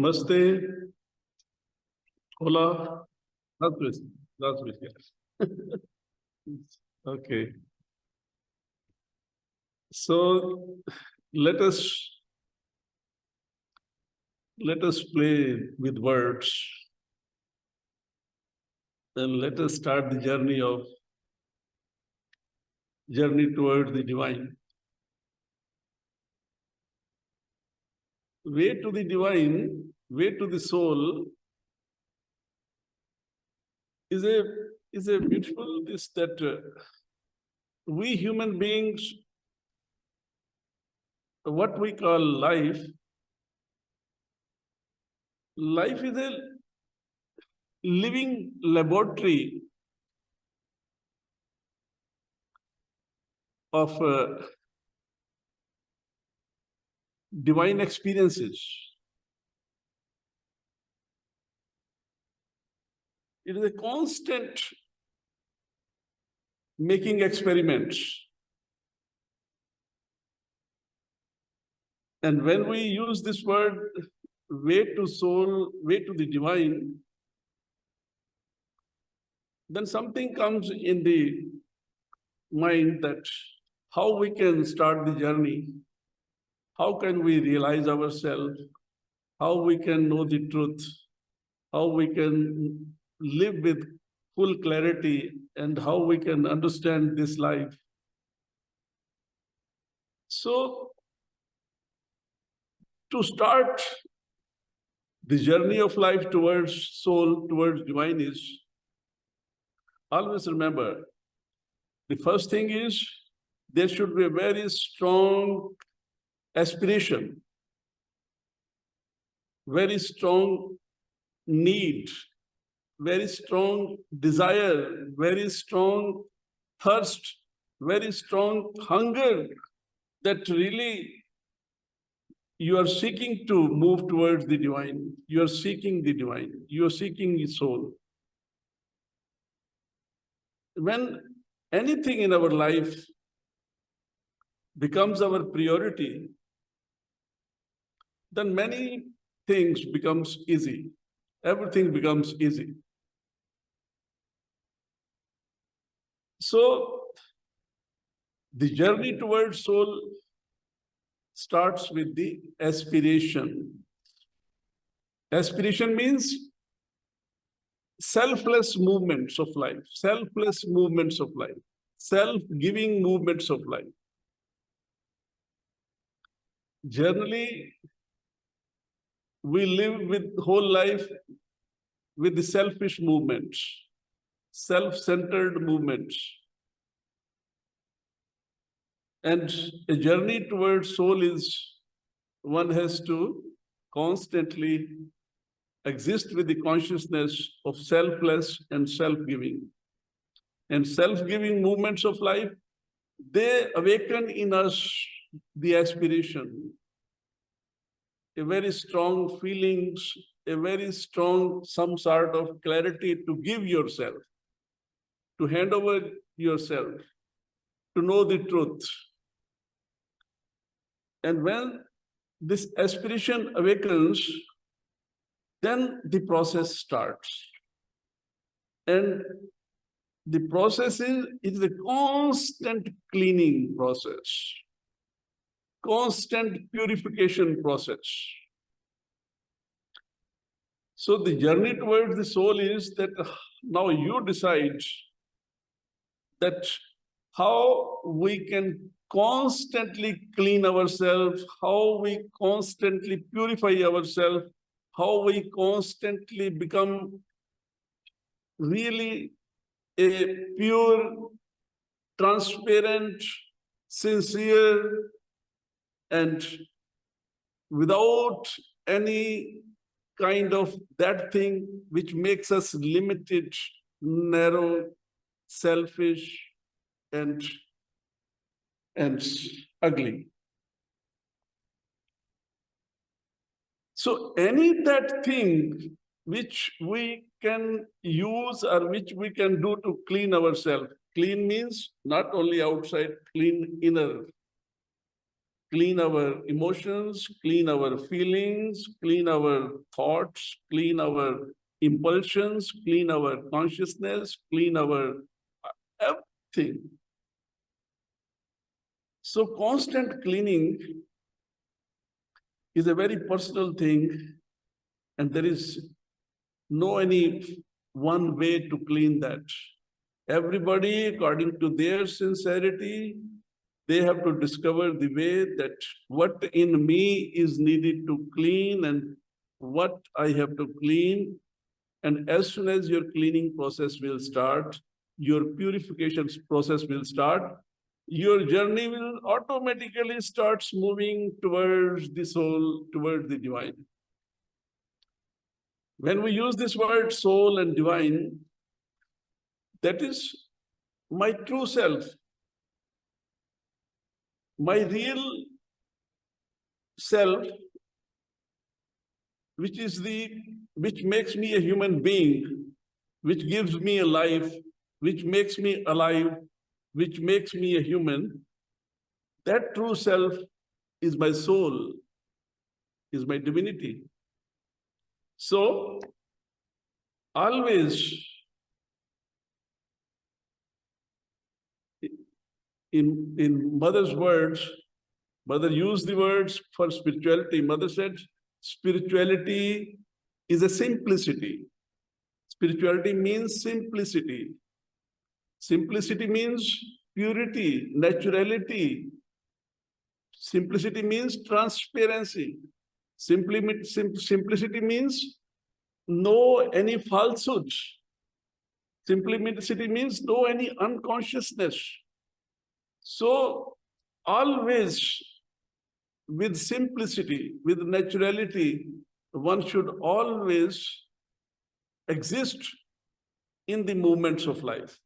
Namaste. Hola. That's Okay. So let us play with words and let us start the journey towards the divine. Way to the divine, way to the soul is a beautiful this that we human beings, what we call life is a living laboratory of divine experiences. It is a constant making experiments. And when we use this word, way to soul, way to the divine, then something comes in the mind that how we can start the journey, how can we realize ourselves, how we can know the truth, how we can live with full clarity, and how we can understand this life. So, to start the journey of life towards soul, towards divine is, always remember, the first thing is there should be a very strong aspiration, very strong need, very strong desire, very strong thirst, very strong hunger that really you are seeking to move towards the divine. You are seeking the divine. You are seeking the soul. When anything in our life becomes our priority, then many things becomes easy. Everything becomes easy. So the journey towards soul starts with the aspiration. Aspiration means selfless movements of life, selfless movements of life, self-giving movements of life. Generally, we live with whole life with the selfish movements, self-centered movements. And a journey towards soul is one has to constantly exist with the consciousness of selfless and self-giving. And self-giving movements of life, they awaken in us the aspiration, a very strong feelings, a very strong some sort of clarity to give yourself, to hand over yourself, to know the truth. And when this aspiration awakens, then the process starts. And the process is a constant cleaning process, constant purification process. So the journey towards the soul is that now you decide that how we can constantly clean ourselves, how we constantly purify ourselves, how we constantly become really a pure, transparent, sincere, and without any kind of that thing which makes us limited, narrow, selfish, and ugly. So any that thing which we can use or which we can do to clean ourselves. Clean means not only outside, clean inner. clean our emotions, clean our feelings, clean our thoughts, clean our impulsions, clean our consciousness, clean our everything. So constant cleaning is a very personal thing, and there is no any one way to clean that. Everybody, according to their sincerity, they have to discover the way that what in me is needed to clean and what I have to clean. And as soon as your cleaning process will start, your purification process will start, your journey will automatically start moving towards the soul, towards the divine. When we use this word soul and divine, that is my true self, my real self, which makes me a human being, which gives me a life, which makes me alive, which makes me a human. That true self is my soul, is my divinity. So always in Mother's words, Mother used the words for spirituality. Mother said, spirituality is a simplicity. Spirituality means simplicity. Simplicity means purity, naturality. Simplicity means transparency. Simplicity means no any falsehood. Simplicity means no any unconsciousness. So always with simplicity, with naturality, one should always exist in the movements of life.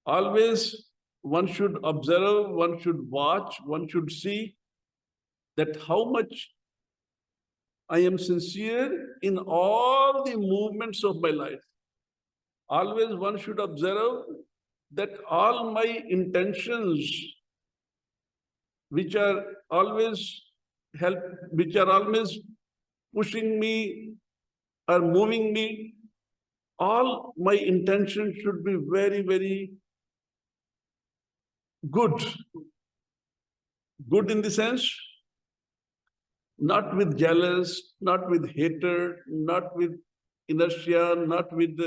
Always one should observe, one should watch, one should see that how much I am sincere in all the movements of my life. Always one should observe that all my intentions, which are always pushing me or moving me, all my intentions should be very, very good. Good in the sense, not with jealous, not with hatred, not with inertia, not with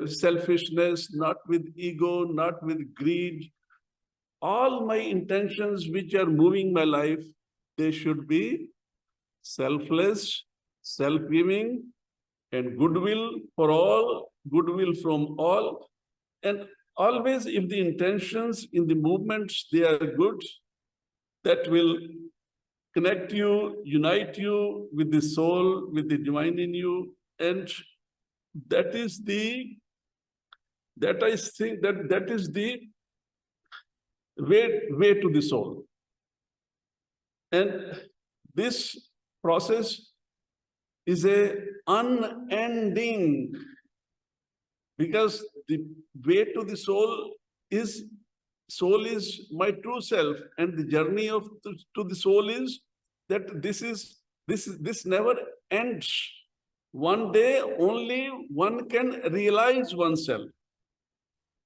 selfishness, not with ego, not with greed. All my intentions which are moving my life, they should be selfless, self-giving, and goodwill for all, goodwill from all. And always if the intentions in the movements, they are good, that will connect you, unite you with the soul, with the divine in you. And that I think that is the way to the soul. And this process is a unending, because the way to the soul is my true self, and the journey to the soul is that this never ends. One day only one can realize oneself.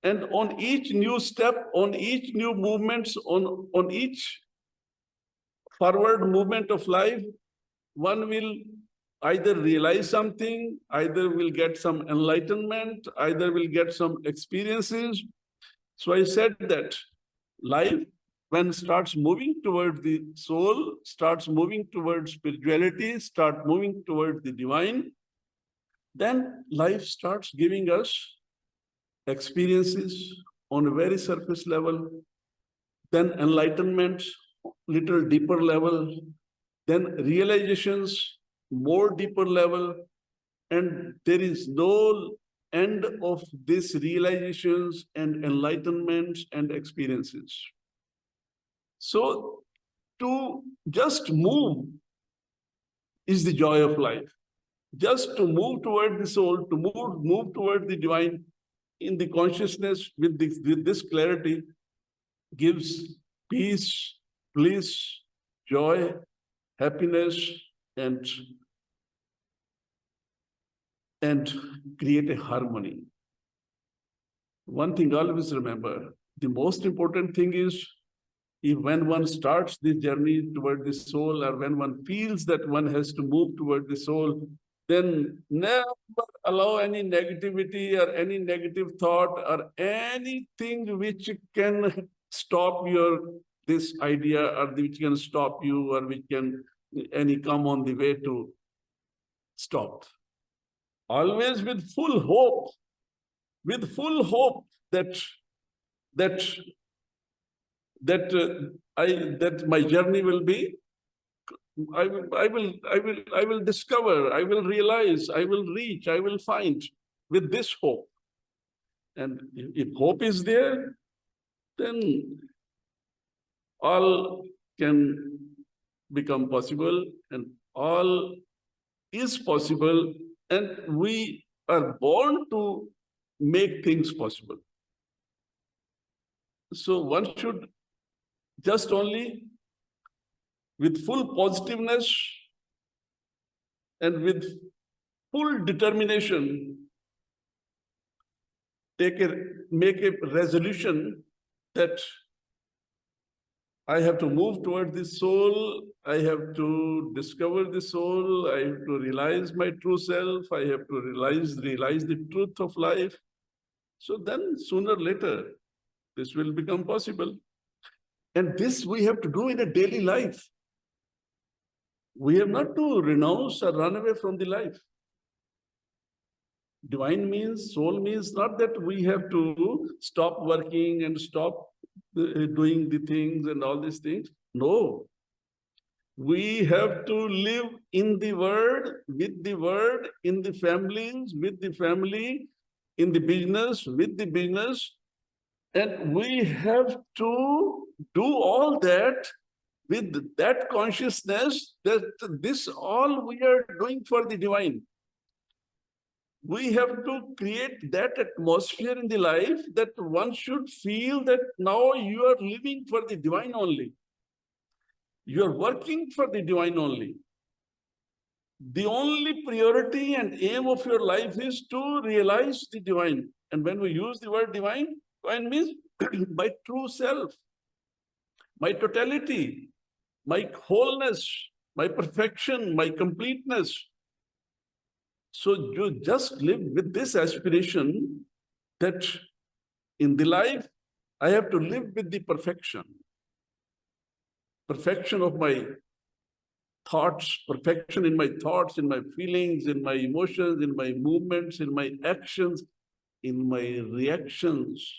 And on each new step, on each new movements, on each forward movement of life, one will either realize something, either will get some enlightenment, either will get some experiences. So I said that life, when starts moving towards the soul, starts moving towards spirituality, start moving towards the divine, then life starts giving us experiences on a very surface level, then enlightenment, little deeper level, then realizations, more deeper level, and there is no end of these realizations and enlightenments and experiences. So to just move is the joy of life. Just to move toward the soul, to move toward the divine in the consciousness with this clarity gives peace, bliss, joy, happiness, and create a harmony. One thing always remember, the most important thing is, if when one starts this journey toward the soul, or when one feels that one has to move toward the soul, then never allow any negativity or any negative thought or anything which can stop your this idea, or which can stop you, or which can any come on the way to stop. Always with full hope, that that that my journey will be, I will discover, I will realize, I will reach, I will find, with this hope. And if hope is there, then all can become possible, and all is possible, and we are born to make things possible. So one should just only, with full positiveness and with full determination, make a resolution that I have to move toward the soul, I have to discover the soul, I have to realize my true self, I have to realize the truth of life. So then sooner or later, this will become possible. And this we have to do in a daily life. We have not to renounce or run away from the life. Divine means, soul means not that we have to stop working and stop doing the things and all these things. No. We have to live in the Word, with the Word, in the families, with the family, in the business, with the business. And we have to do all that with that consciousness that this all we are doing for the divine. We have to create that atmosphere in the life that one should feel that now you are living for the divine only. You are working for the divine only. The only priority and aim of your life is to realize the divine. And when we use the word divine, divine means my true self, my totality, my wholeness, my perfection, my completeness. So you just live with this aspiration that in the life, I have to live with the perfection. Perfection of my thoughts, perfection in my thoughts, in my feelings, in my emotions, in my movements, in my actions, in my reactions,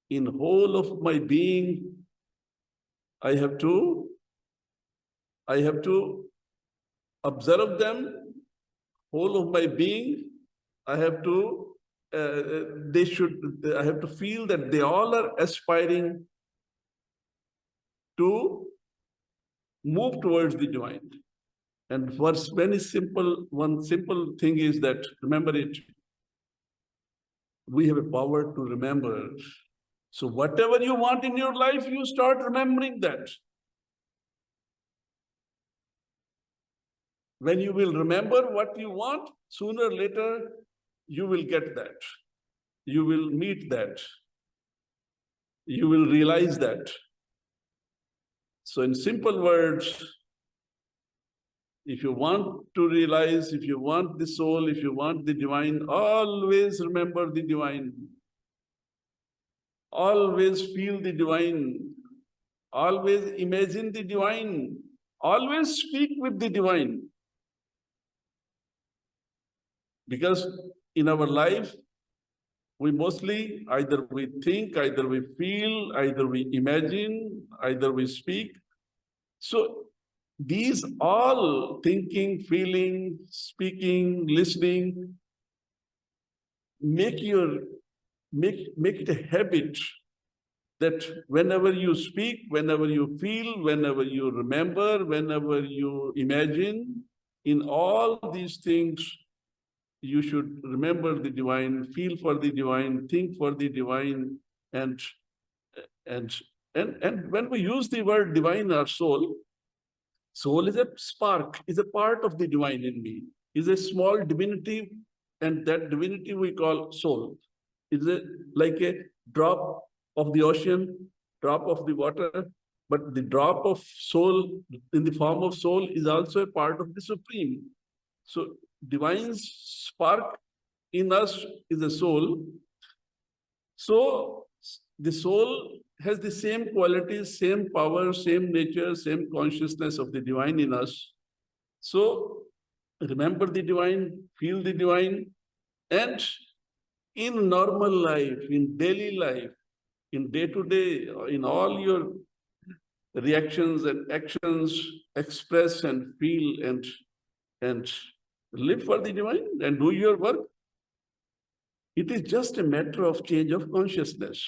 in whole of my being. I have to observe them, whole of my being. I have to, I have to feel that they all are aspiring to move towards the divine. And first, very simple, one simple thing is that, remember it, we have a power to remember. So whatever you want in your life, you start remembering that. When you will remember what you want, sooner or later, you will get that. You will meet that. You will realize that. So in simple words, if you want to realize, if you want the soul, if you want the divine, always remember the divine. Always feel the divine. Always imagine the divine. Always speak with the divine. Because in our life, we mostly either we think, either we feel, either we imagine, either we speak. So these all thinking, feeling, speaking, listening, make it a habit that whenever you speak, whenever you feel, whenever you remember, whenever you imagine, in all these things, you should remember the divine, feel for the divine, think for the divine, and when we use the word divine or soul, Soul is a spark, is a part of the divine in me, is a small divinity, and that divinity we call soul. Is it like a drop of the ocean, drop of the water, but the drop of soul in the form of soul is also a part of the supreme. So divine spark in us is a soul. So the soul has the same qualities, same power, same nature, same consciousness of the divine in us. So remember the divine, feel the divine, and in normal life, in daily life, in day-to-day, in all your reactions and actions, express and feel and live for the divine and do your work. It is just a matter of change of consciousness.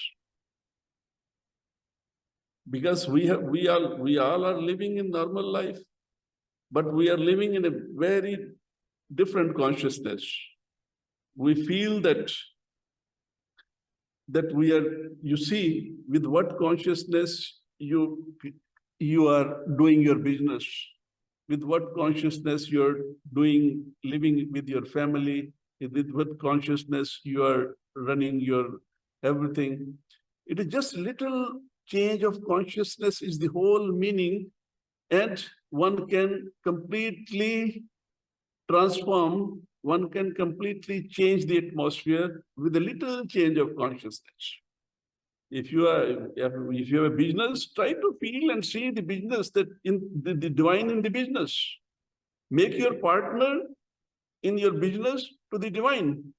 Because we all are living in normal life, but we are living in a very different consciousness. We feel that we are, you see, with what consciousness you are doing your business, with what consciousness you're living with your family, with what consciousness you are running your everything. It is just little change of consciousness is the whole meaning, and one can completely transform, one can completely change the atmosphere with a little change of consciousness. If you have a business, try to feel and see the business, that in the divine in the business. Make your partner in your business to the divine,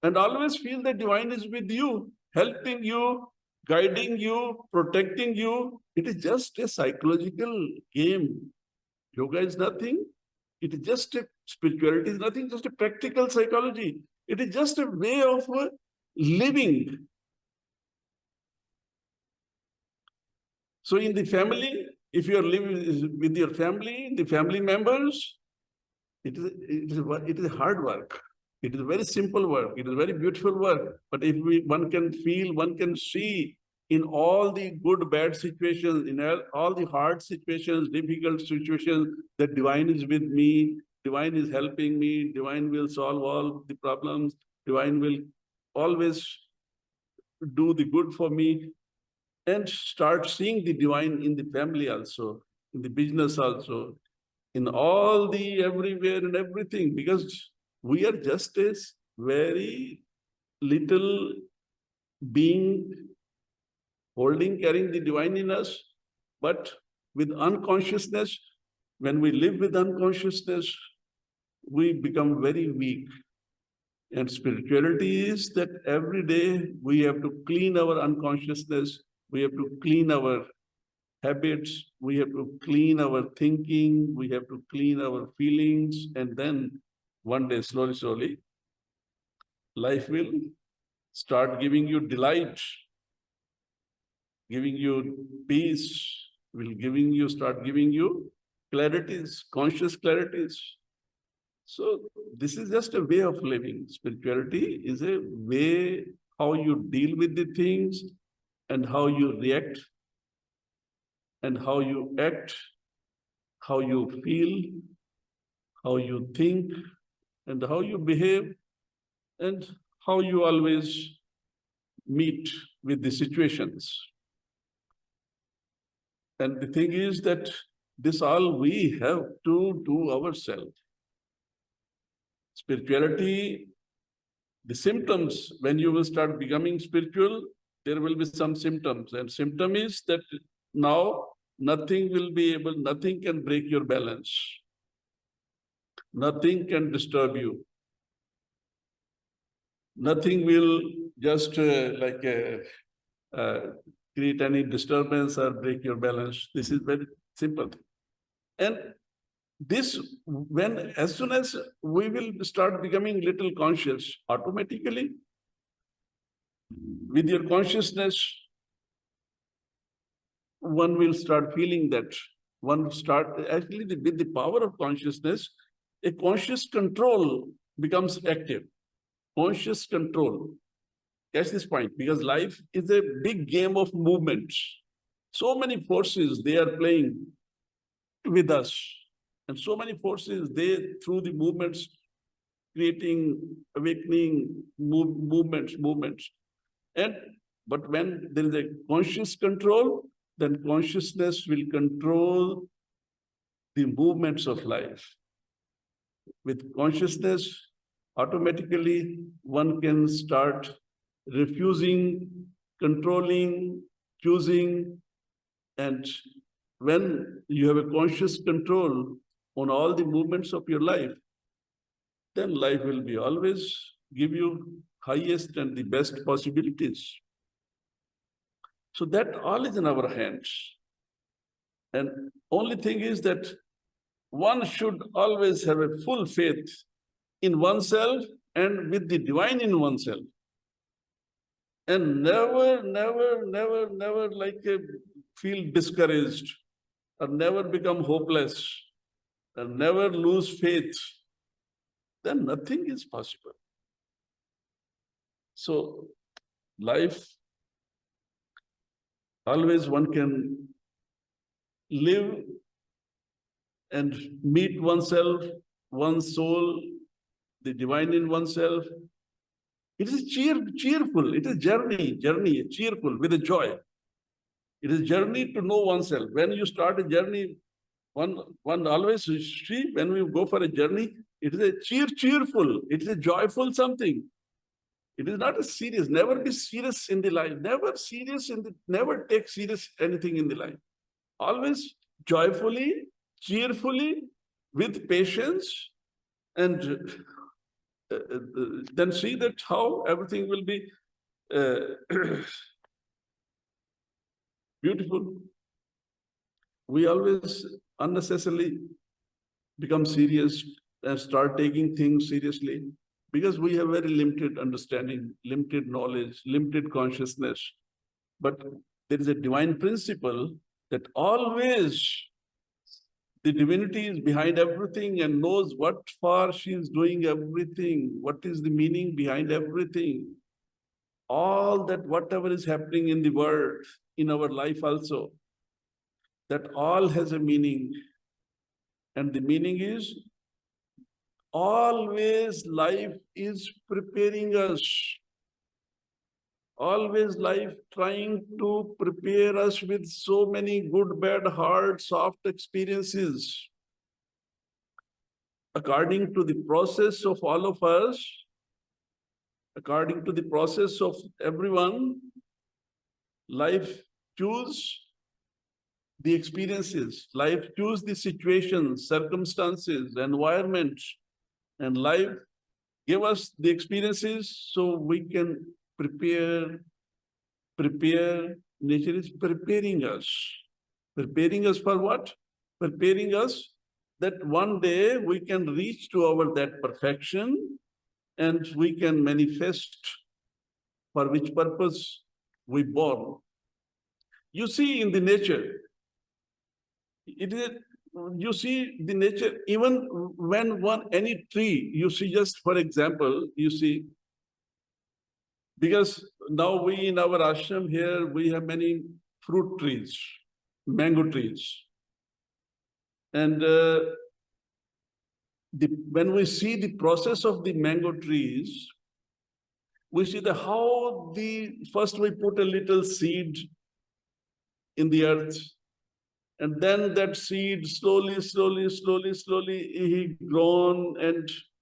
and always feel the divine is with you, helping you, guiding you, protecting you. It is just a psychological game. Yoga is nothing. It is just a spirituality is nothing, just a practical psychology. It is just a way of living. So in the family, if you are living with your family, the family members, it is hard work. It is very simple work. It is very beautiful work. But if one can feel, one can see in all the good, bad situations, in all the hard situations, difficult situations, that divine is with me, divine is helping me, divine will solve all the problems, divine will always do the good for me, and start seeing the divine in the family also, in the business also, in all the everywhere and everything, because we are just a very little being carrying the divine in us, but with unconsciousness, when we live with unconsciousness, we become very weak. And spirituality is that every day we have to clean our unconsciousness, we have to clean our habits, we have to clean our thinking, we have to clean our feelings, and then one day, slowly, slowly, life will start giving you delight, giving you peace, start giving you clarities, conscious clarities. So this is just a way of living. Spirituality is a way how you deal with the things and how you react and how you act, how you feel, how you think, and how you behave, and how you always meet with the situations. And the thing is that this all we have to do ourselves. Spirituality, the symptoms, when you will start becoming spiritual, there will be some symptoms. And symptom is that now nothing can break your balance. Nothing can disturb you. Nothing will just create any disturbance or break your balance. This is very simple. And this, as soon as we will start becoming little conscious, automatically, with your consciousness, one will start feeling that actually with the power of consciousness, a conscious control becomes active. Conscious control. Catch this point, because life is a big game of movements. So many forces they are playing. with us. And so many forces, they, through the movements, creating, awakening, movements. But when there is a conscious control, then consciousness will control the movements of life. With consciousness, automatically one can start refusing, controlling, choosing. And when you have a conscious control on all the movements of your life, then life will be always give you highest and the best possibilities. So that all is in our hands. And only thing is that one should always have a full faith in oneself and with the divine in oneself. And never like feel discouraged or never become hopeless or never lose faith. Then nothing is possible. So life, always one can live and meet oneself, one's soul, the divine in oneself. It is cheerful. It is journey, cheerful, with a joy. It is journey to know oneself. When you start a journey, one always see, when we go for a journey, it is a cheerful, it is a joyful something. It is not a serious, never be serious in the life, never take serious anything in the life. Always joyfully, cheerfully, with patience, and then see that how everything will be beautiful. We always unnecessarily become serious and start taking things seriously because we have very limited understanding, limited knowledge, limited consciousness. But there is a divine principle that always the divinity is behind everything and knows what for she is doing everything, what is the meaning behind everything. All that, whatever is happening in the world, in our life also, that all has a meaning. And the meaning is, always life is preparing us. Always life trying to prepare us with so many good, bad, hard, soft experiences. According to the process of all of us, according to the process of everyone, life choose the experiences, life choose the situations, circumstances, environments, and life give us the experiences so we can prepare. Nature is preparing us. Preparing us for what? Preparing us that one day we can reach to our that perfection and we can manifest for which purpose we born. You see in the nature, it is, you see the nature, even when any tree, you see, just for example, you see, because now we in our ashram here, we have many fruit trees, mango trees. And when we see the process of the mango trees, we see how first we put a little seed in the earth, and then that seed slowly, he grown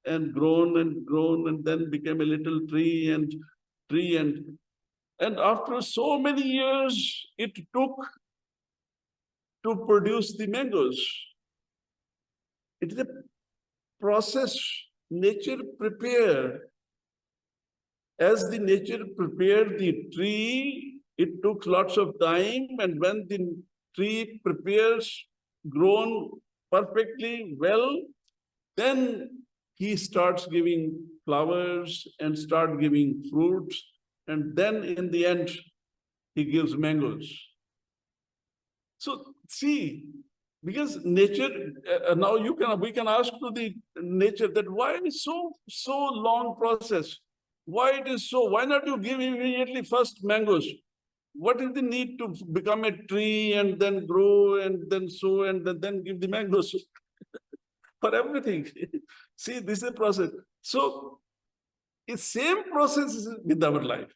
and grown, and then became a little tree, and after so many years, it took to produce the mangoes. It is a process nature prepared. As the nature prepared the tree, it took lots of time, and when the tree prepares, grown perfectly well, then he starts giving flowers and start giving fruits, and then in the end, he gives mangoes. So see, because nature, now we can ask to the nature that why it is so long process? Why it is so? Why not you give immediately first mangoes? What is the need to become a tree and then grow and then sow and then give the mangoes for everything? See, this is a process. So, the same process is with our life.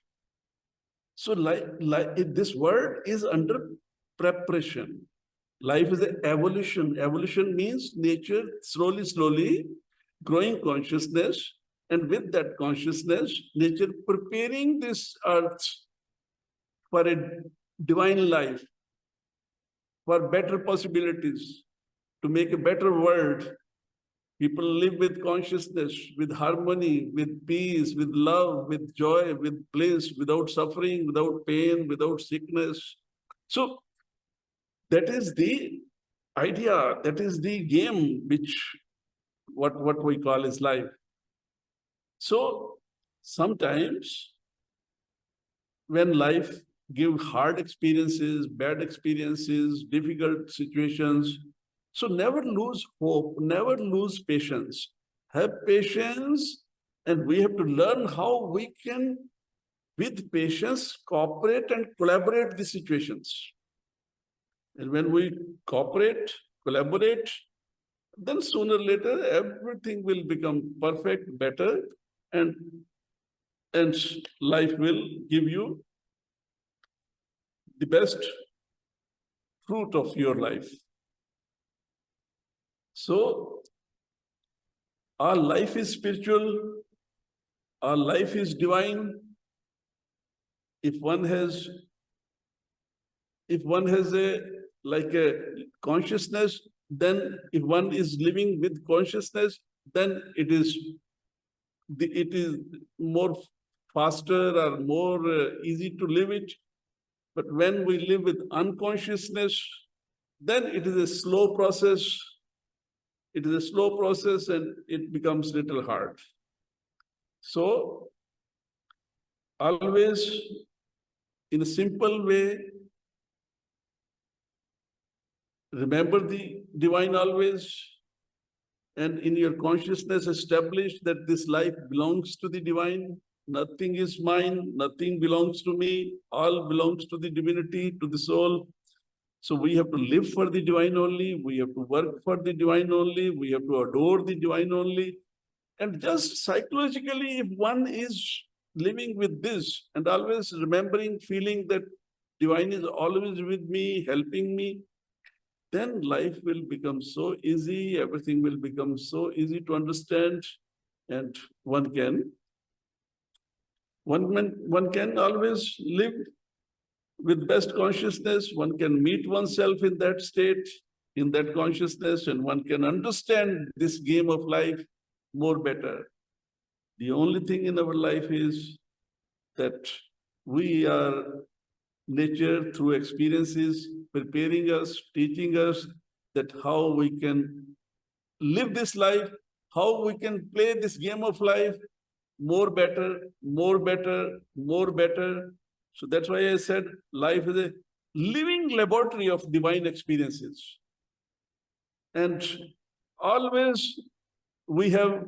So, this world is under preparation. Life is an evolution. Evolution means nature slowly growing consciousness, and with that consciousness, nature preparing this earth for a divine life, for better possibilities, to make a better world. People live with consciousness, with harmony, with peace, with love, with joy, with bliss, without suffering, without pain, without sickness. So that is the idea, that is the game which what we call is life. So sometimes when life gives hard experiences, bad experiences, difficult situations, so never lose hope, never lose patience. Have patience, and we have to learn how we can, with patience, cooperate and collaborate the situations. And when we cooperate, collaborate, then sooner or later everything will become perfect, better, and life will give you the best fruit of your life. So our life is spiritual, our life is divine. If one has a consciousness, then if one is living with consciousness, then it is more faster or more easy to live it. But when we live with unconsciousness, then it is a slow process. It is a slow process and it becomes little hard. So always in a simple way, remember the divine always, and in your consciousness establish that this life belongs to the divine. Nothing is mine, nothing belongs to me, all belongs to the divinity, to the soul. So we have to live for the divine only, we have to work for the divine only, we have to adore the divine only. And just psychologically, if one is living with this and always remembering, feeling that divine is always with me, helping me, then life will become so easy, everything will become so easy to understand, and one can always live with best consciousness. One can meet oneself in that state, in that consciousness, and one can understand this game of life more better. The only thing in our life is that we are nature through experiences preparing us, teaching us that how we can live this life, how we can play this game of life more better, more better, more better. So that's why I said life is a living laboratory of divine experiences. And always we have,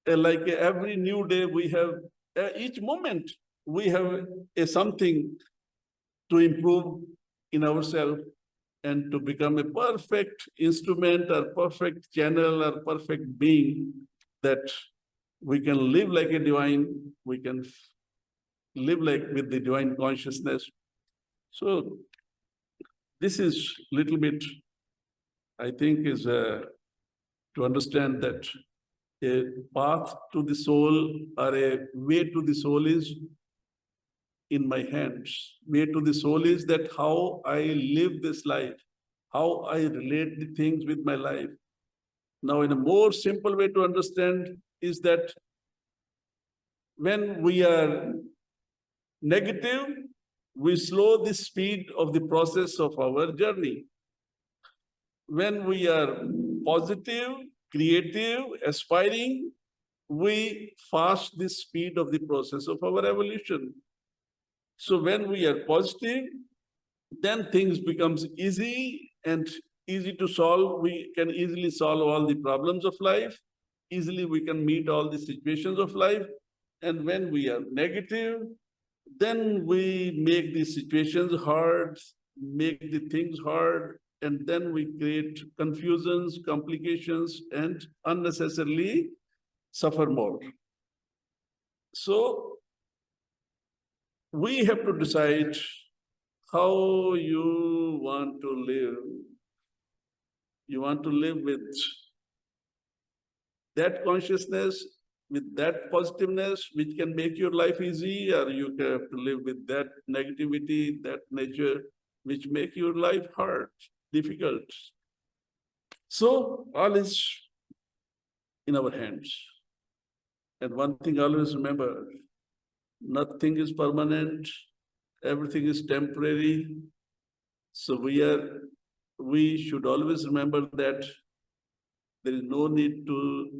like every new day, we have, each moment, we have something to improve in ourselves and to become a perfect instrument or perfect channel or perfect being, that we can live like a divine, we can live like with the divine consciousness. So this is little bit, I think, is to understand that a path to the soul or a way to the soul is in my hands. Way to the soul is that how I live this life, how I relate the things with my life. Now, in a more simple way to understand is that when we are negative, we slow the speed of the process of our journey. When we are positive, creative, aspiring, we fast the speed of the process of our evolution. So when we are positive, then things becomes easy and easy to solve. We can easily solve all the problems of life. Easily we can meet all the situations of life. And when we are negative, then we make the situations hard, make the things hard, and then we create confusions, complications, and unnecessarily suffer more. So we have to decide how you want to live. You want to live with that consciousness, with that positiveness, which can make your life easy, or you have to live with that negativity, that nature, which make your life hard, difficult. So all is in our hands. And one thing always remember, nothing is permanent, everything is temporary. So we should always remember that there is no need to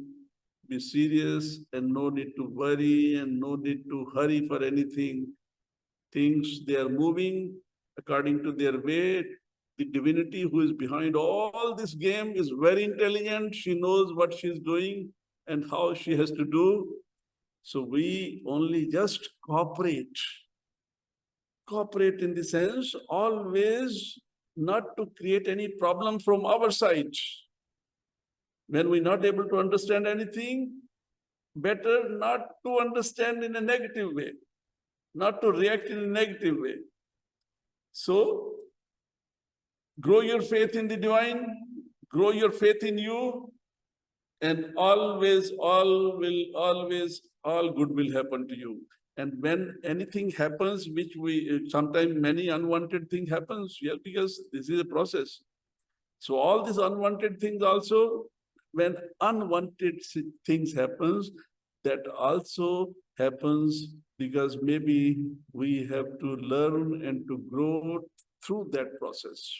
be serious and no need to worry and no need to hurry for anything. Things, they are moving according to their way. The divinity who is behind all this game is very intelligent. She knows what she's doing and how she has to do. So we only just cooperate. Cooperate in the sense, always not to create any problem from our side. When we're not able to understand anything, better not to understand in a negative way, not to react in a negative way. So, grow your faith in the divine, grow your faith in you, and all good will happen to you. And when anything happens, which sometimes many unwanted thing happens, yeah, because this is a process. So all these unwanted things also, when unwanted things happens, that also happens because maybe we have to learn and to grow through that process.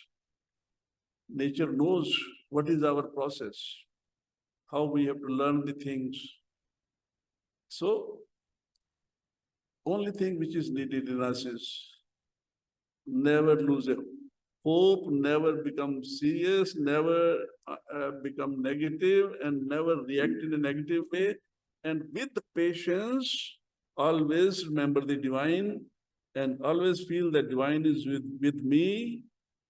Nature knows what is our process, how we have to learn the things. So, only thing which is needed in us is never lose a hope, never become serious, never become negative, and never react in a negative way. And with patience, always remember the divine and always feel that divine is with me,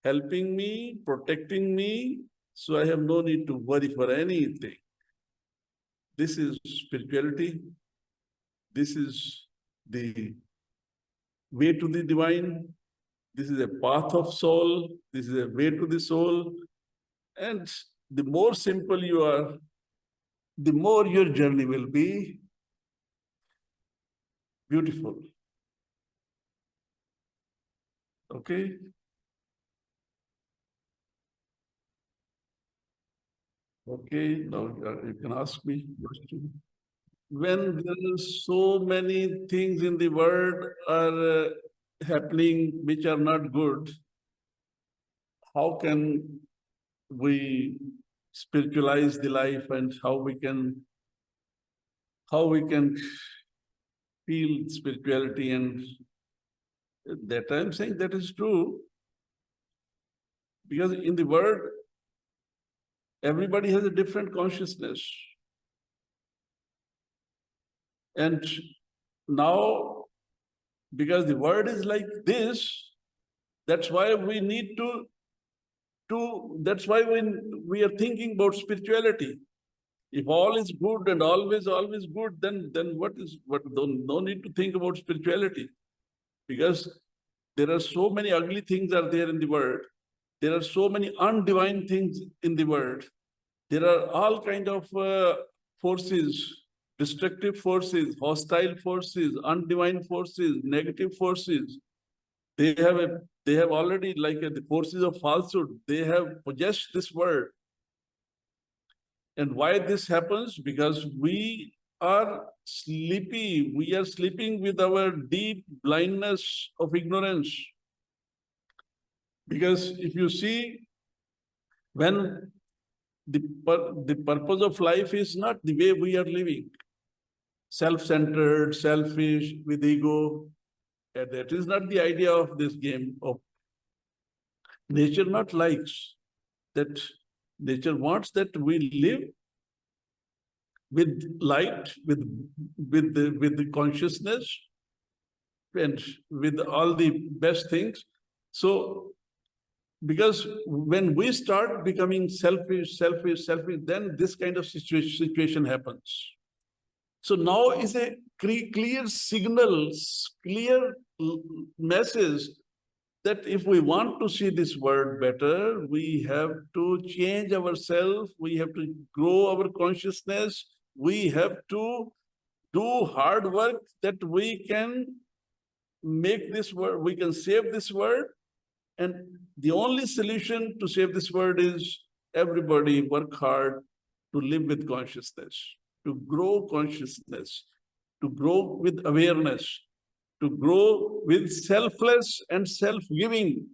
helping me, protecting me. So I have no need to worry for anything. This is spirituality. This is the way to the divine. This is a path of soul. This is a way to the soul. And the more simple you are, the more your journey will be beautiful. Okay? Okay, now you can ask me a question. When there are so many things in the world are happening which are not good, how can we spiritualize the life and how we can feel spirituality? And that I'm saying that is true, because in the world everybody has a different consciousness. And now, because the world is like this, that's why we need that's why when we are thinking about spirituality. If all is good and always good, then no need to think about spirituality. Because there are so many ugly things are there in the world. There are so many undivine things in the world. There are all kind of forces, destructive forces, hostile forces, undivine forces, negative forces. They have already, like the forces of falsehood, they have possessed this world. And why this happens? Because we are sleepy. We are sleeping with our deep blindness of ignorance. Because if you see, when the purpose of life is not the way we are living, self-centered, selfish, with ego, and that is not the idea of this game. Of nature not likes that. Nature wants that we live with light, with the consciousness, and with all the best things. So, because when we start becoming selfish, then this kind of situation happens. So now is a clear signal, clear message that if we want to see this world better, we have to change ourselves, we have to grow our consciousness, we have to do hard work that we can make this world, we can save this world. And the only solution to save this world is everybody work hard to live with consciousness, to grow consciousness, to grow with awareness, to grow with selfless and self-giving,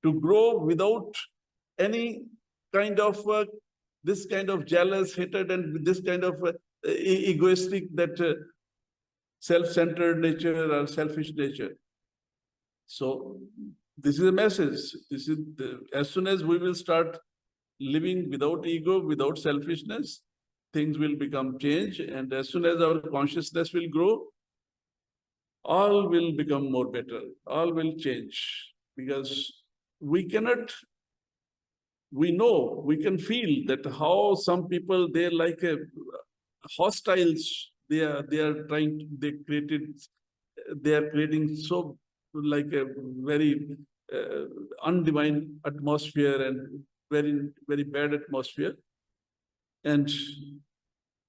to grow without any kind of this kind of jealous, hatred, and this kind of egoistic, that self-centered nature or selfish nature. So this is a message. This is as soon as we will start living without ego, without selfishness, things will become change. And as soon as our consciousness will grow, all will become more better. All will change, because we cannot. We know, we can feel that how some people, they're like hostiles. They are trying. They are creating so like a very undivine atmosphere and very bad atmosphere. And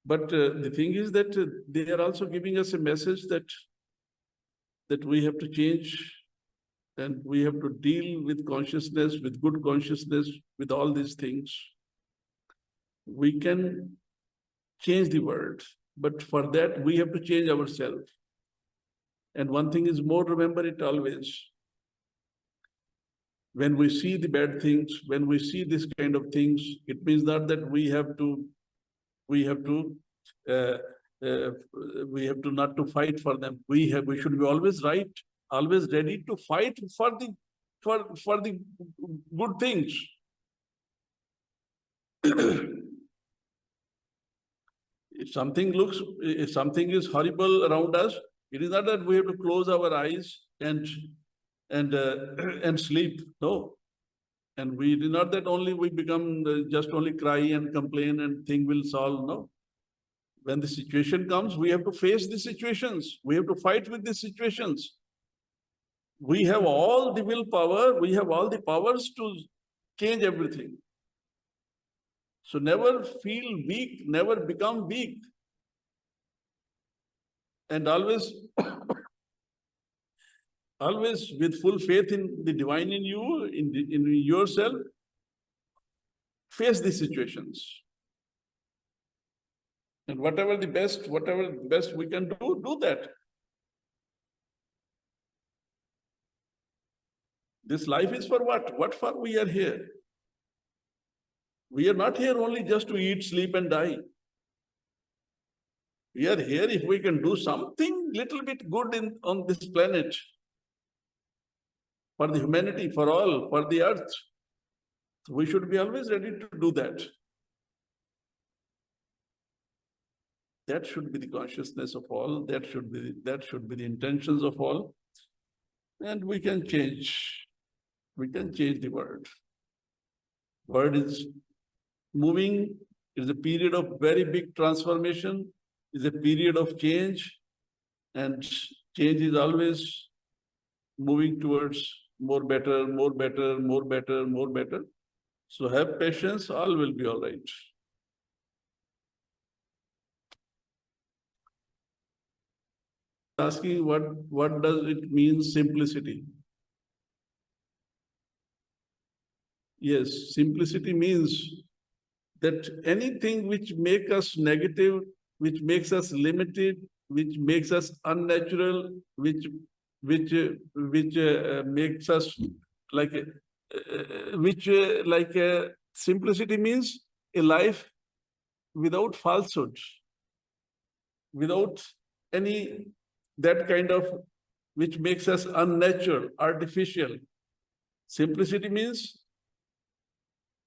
but the thing is that they are also giving us a message that we have to change, and we have to deal with consciousness, with good consciousness, with all these things. We can change the world, but for that we have to change ourselves. And one thing is more, remember it always. When we see the bad things, when we see this kind of things, it means not that we have to not to fight for them. We should be always right, always ready to fight for the good things. If something is horrible around us, it is not that we have to close our eyes and sleep. No. And we do not that only we become just only cry and complain and thing will solve. No. When the situation comes, we have to face the situations. We have to fight with the situations. We have all the willpower. We have all the powers to change everything. So never feel weak, never become weak. And always with full faith in the divine in you, in yourself, face the situations. And whatever the best we can do that. This life is for what? What for we are here? We are not here only just to eat, sleep, and die. We are here if we can do something little bit good on this planet, for the humanity, for all, for the earth. We should be always ready to do that. That should be the consciousness of all. That should be the intentions of all. And we can change. We can change the world. World is moving. It's a period of very big transformation. It's a period of change. And change is always moving towards more better, more better, more better, more better. So have patience, all will be all right. Asking what does it mean, simplicity? Yes, simplicity means that anything which makes us negative, which makes us limited, which makes us unnatural, which makes us like simplicity means a life without falsehood, without any that kind of which makes us unnatural, artificial. Simplicity means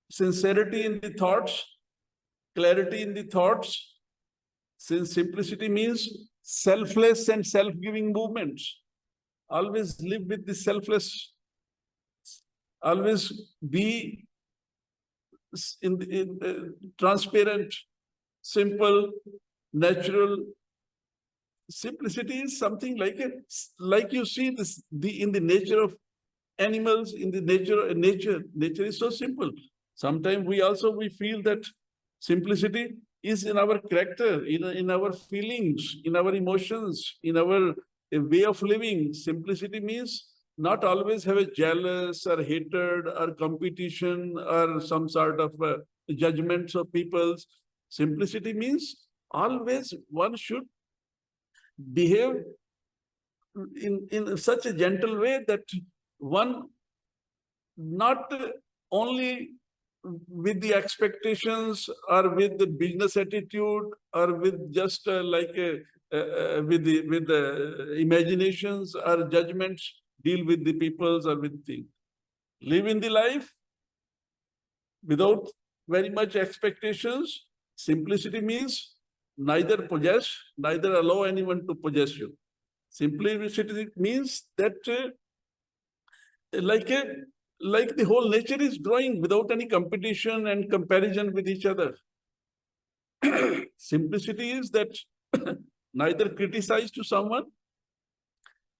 sincerity in the thoughts, clarity in the thoughts. Since simplicity means selfless and self-giving movements. always live with the selfless, always be transparent, simple, natural. Simplicity is something like you see this in the nature of animals, in the nature is so simple. Sometimes we feel that simplicity is in our character, in our feelings, in our emotions, in our way of living. Simplicity means not always have a jealous or hatred or competition or some sort of judgments of people's. Simplicity means always one should behave in such a gentle way that one not only with the expectations or with the business attitude or with just with the imaginations or judgments deal with the peoples or with things. Live in the life without very much expectations. Simplicity means neither possess, neither allow anyone to possess you. Simplicity means that like a like the whole nature is growing without any competition and comparison with each other. Simplicity is that neither criticize to someone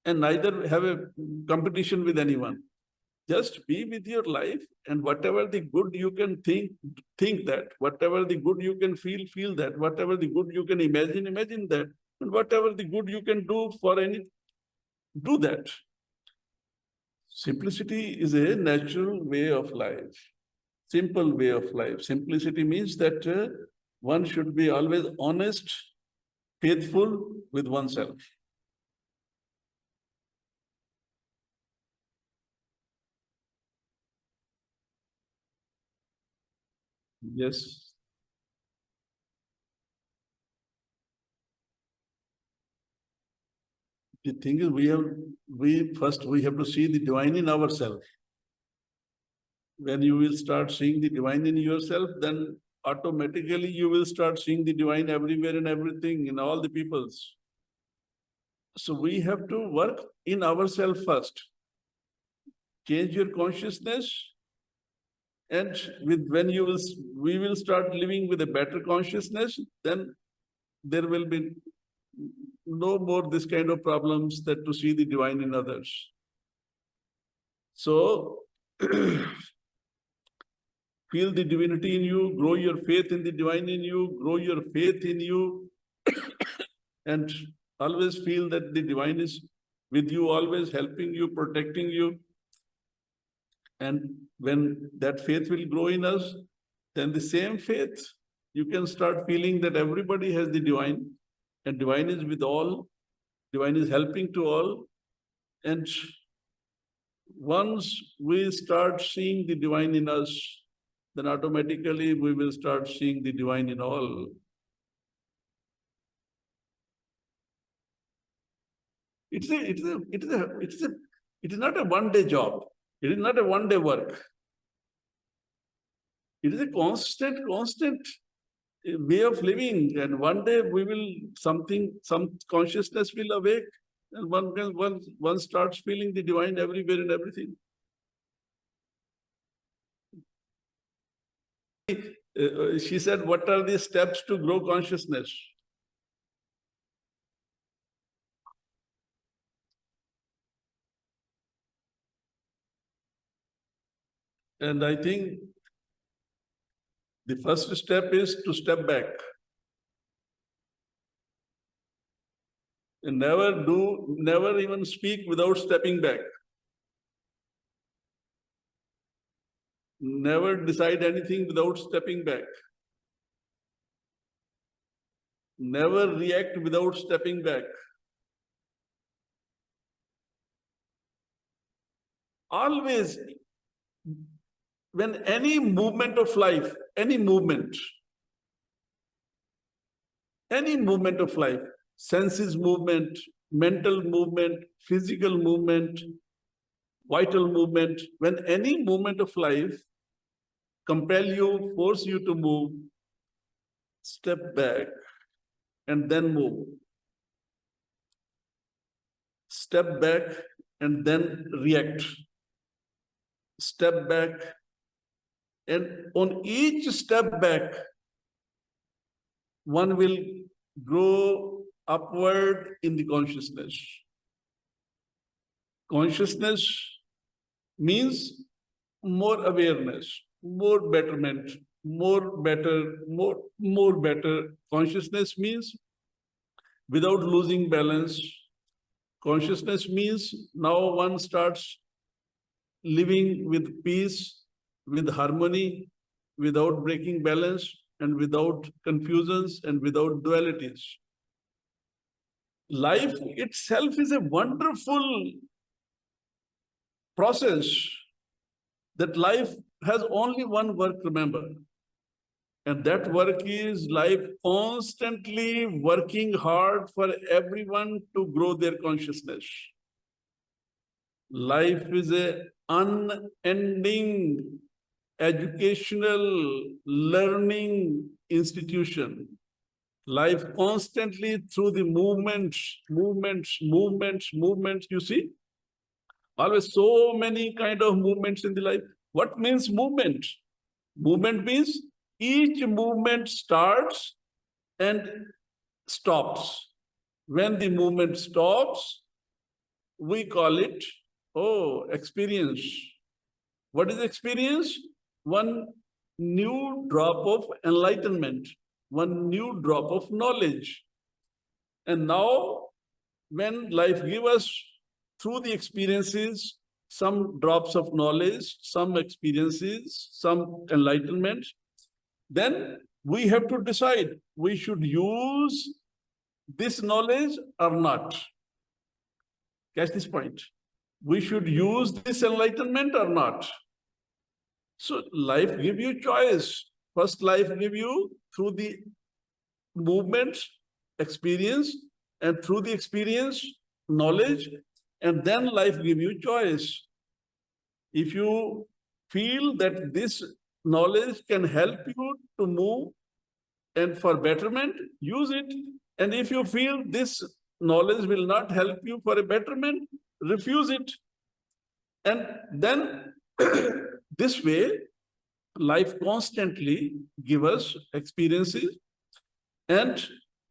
and neither have a competition with anyone. Just be with your life, and whatever the good you can think that. Whatever the good you can feel that. Whatever the good you can imagine that. And whatever the good you can do for any, do that. Simplicity is a natural way of life, simple way of life. Simplicity means that one should be always honest, faithful with oneself. Yes. The thing is, we have to see the divine in ourselves. When you will start seeing the divine in yourself, then automatically you will start seeing the divine everywhere and everything in all the peoples. So we have to work in ourselves first. Change your consciousness, and when we will start living with a better consciousness, then there will be no more this kind of problems that to see the divine in others. So feel the divinity in you, grow your faith in the divine in you, grow your faith in you, and always feel that the divine is with you, always helping you, protecting you. And when that faith will grow in us, then the same faith, you can start feeling that everybody has the divine, and divine is with all, divine is helping to all. And once we start seeing the divine in us, then automatically we will start seeing the divine in all. It is not a one-day job. It is not a one-day work. It is a constant way of living. And one day we will some consciousness will awake, and one starts feeling the divine everywhere and everything. She said, what are the steps to grow consciousness? And I think the first step is to step back. And never even speak without stepping back. Never decide anything without stepping back. Never react without stepping back. Always, when any movement of life, any movement of life, senses movement, mental movement, physical movement, vital movement, when any movement of life compel you, force you to move, step back and then move. step back and then react. Step back, and on each step back, one will grow upward in the consciousness. Consciousness means more awareness, more betterment, more better, more better. Consciousness means without losing balance. Consciousness means now one starts living with peace, with harmony, without breaking balance, and without confusions and without dualities. Life itself is a wonderful process. That life has only one work, remember. And that work is life constantly working hard for everyone to grow their consciousness. Life is an unending educational learning institution. Life constantly through the movements, you see? Always so many kind of movements in the life. What means movement? Movement means each movement starts and stops. When the movement stops, we call it, experience. What is experience? One new drop of enlightenment, one new drop of knowledge. And now, when life gives us through the experiences, some drops of knowledge, some experiences, some enlightenment, then we have to decide we should use this knowledge or not. Catch this point. We should use this enlightenment or not. So life gives you choice. First, life gives you through the movement, experience, and through the experience, knowledge, and then life gives you choice. If you feel that this knowledge can help you to move and for betterment, use it. And if you feel this knowledge will not help you for a betterment, refuse it. And then this way, life constantly gives us experiences. And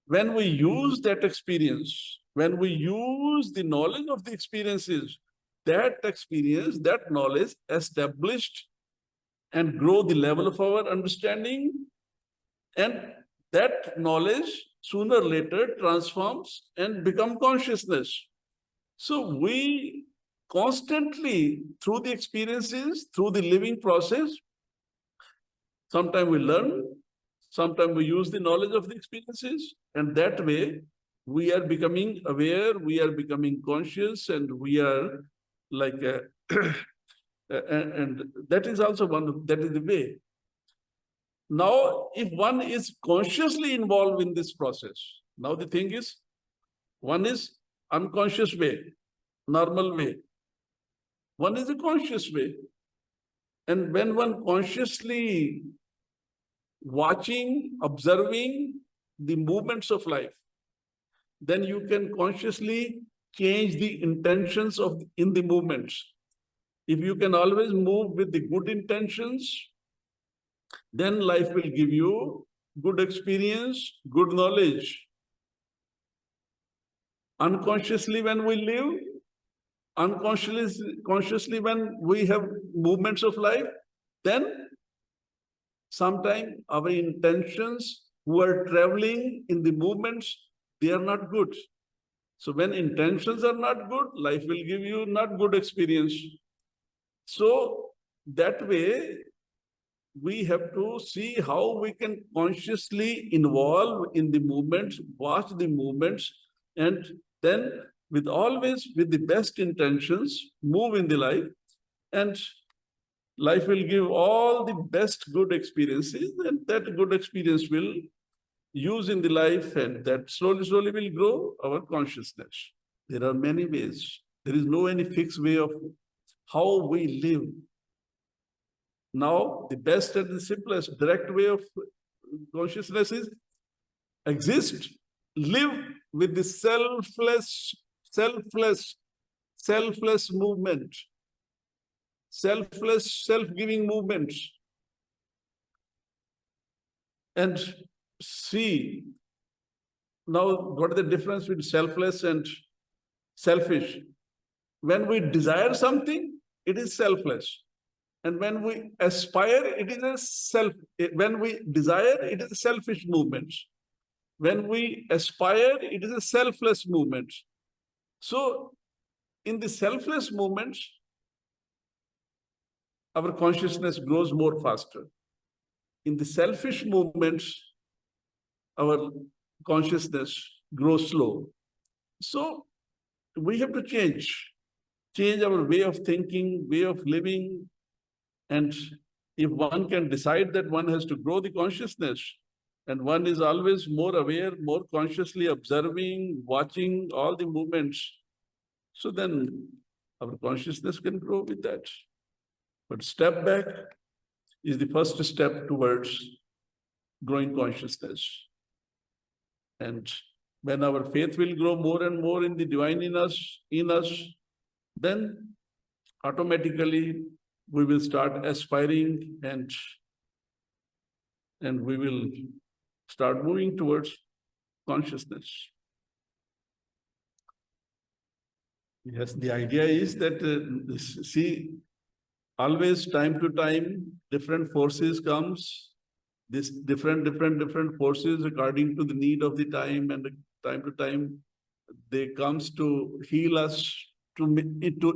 when we use that experience, when we use the knowledge of the experiences, that experience, that knowledge established and grow the level of our understanding, and that knowledge sooner or later transforms and become consciousness. So we constantly, through the experiences, through the living process, sometimes we learn, sometimes we use the knowledge of the experiences, and that way we are becoming aware, we are becoming conscious, and we are like and that is also that is the way. Now, if one is consciously involved in this process, now the thing is, one is unconscious way, normal way. One is a conscious way. And when one consciously watching, observing the movements of life, then you can consciously change the intentions in the movements. If you can always move with the good intentions, then life will give you good experience, good knowledge. Unconsciously when we live, consciously when we have movements of life, then sometimes our intentions who are traveling in the movements, they are not good. So when intentions are not good, life will give you not good experience. So that way, we have to see how we can consciously involve in the movements, watch the movements, and then always with the best intentions, move in the life, and life will give all the best good experiences, and that good experience will use in the life, and that slowly will grow our consciousness. There are many ways. There is no any fixed way of how we live. Now, the best and the simplest direct way of consciousness is exist, live with the selfless selfless movement, selfless, self-giving movement. And see, now what is the difference between selfless and selfish? When we desire something, it is selfless. And when we aspire, it is a when we desire, it is a selfish movement. When we aspire, it is a selfless movement. So in the selfless movement, our consciousness grows more faster. In the selfish movements, our consciousness grows slow. So we have to change our way of thinking, way of living. And if one can decide that one has to grow the consciousness, and one is always more aware, more consciously observing, watching all the movements, so then our consciousness can grow with that. But step back is the first step towards growing consciousness. And when our faith will grow more and more in the divine in us, then automatically we will start aspiring and we will start moving towards consciousness. Yes, the idea is that, see, always time to time, different forces comes, this different forces according to the need of the time, and time to time, they comes to heal us, to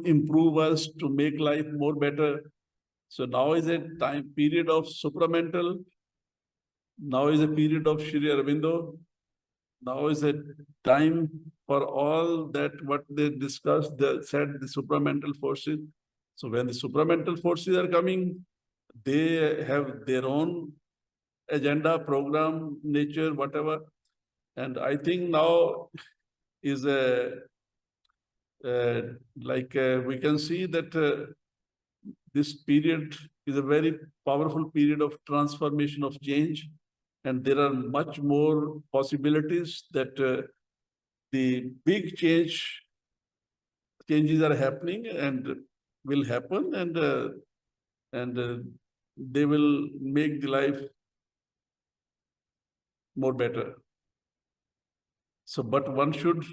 improve us, to make life more better. So now is a time period of supramental. Now is a period of Shri Aurobindo. Now is a time for all that what they discussed, they said the supramental forces. So when the supramental forces are coming, they have their own agenda, program, nature, whatever. And I think now is we can see that this period is a very powerful period of transformation, of change. And there are much more possibilities that the big changes are happening and will happen, and they will make the life more better. So, but one should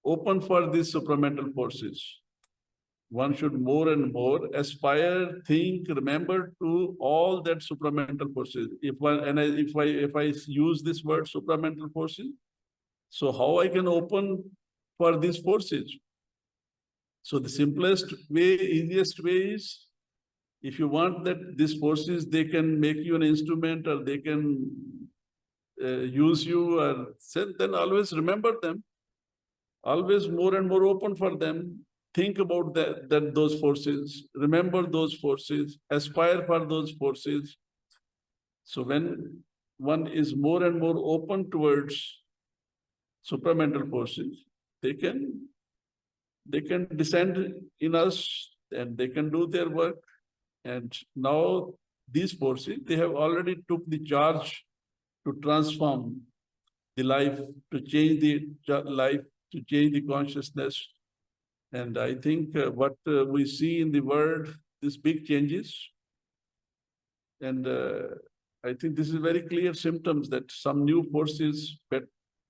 open for these supramental forces. One should more and more aspire, think, remember to all that supramental forces. If I use this word supramental forces, so how I can open for these forces? So the simplest way, easiest way is, if you want that these forces, they can make you an instrument, or they can use you, or then always remember them. Always more and more open for them. Think about those forces, remember those forces, aspire for those forces. So when one is more and more open towards supramental forces, they can descend in us and they can do their work. And now these forces, they have already took the charge to transform the life, to change the life, to change the consciousness. And I think what we see in the world, these big changes, and I think this is very clear symptoms that some new forces, but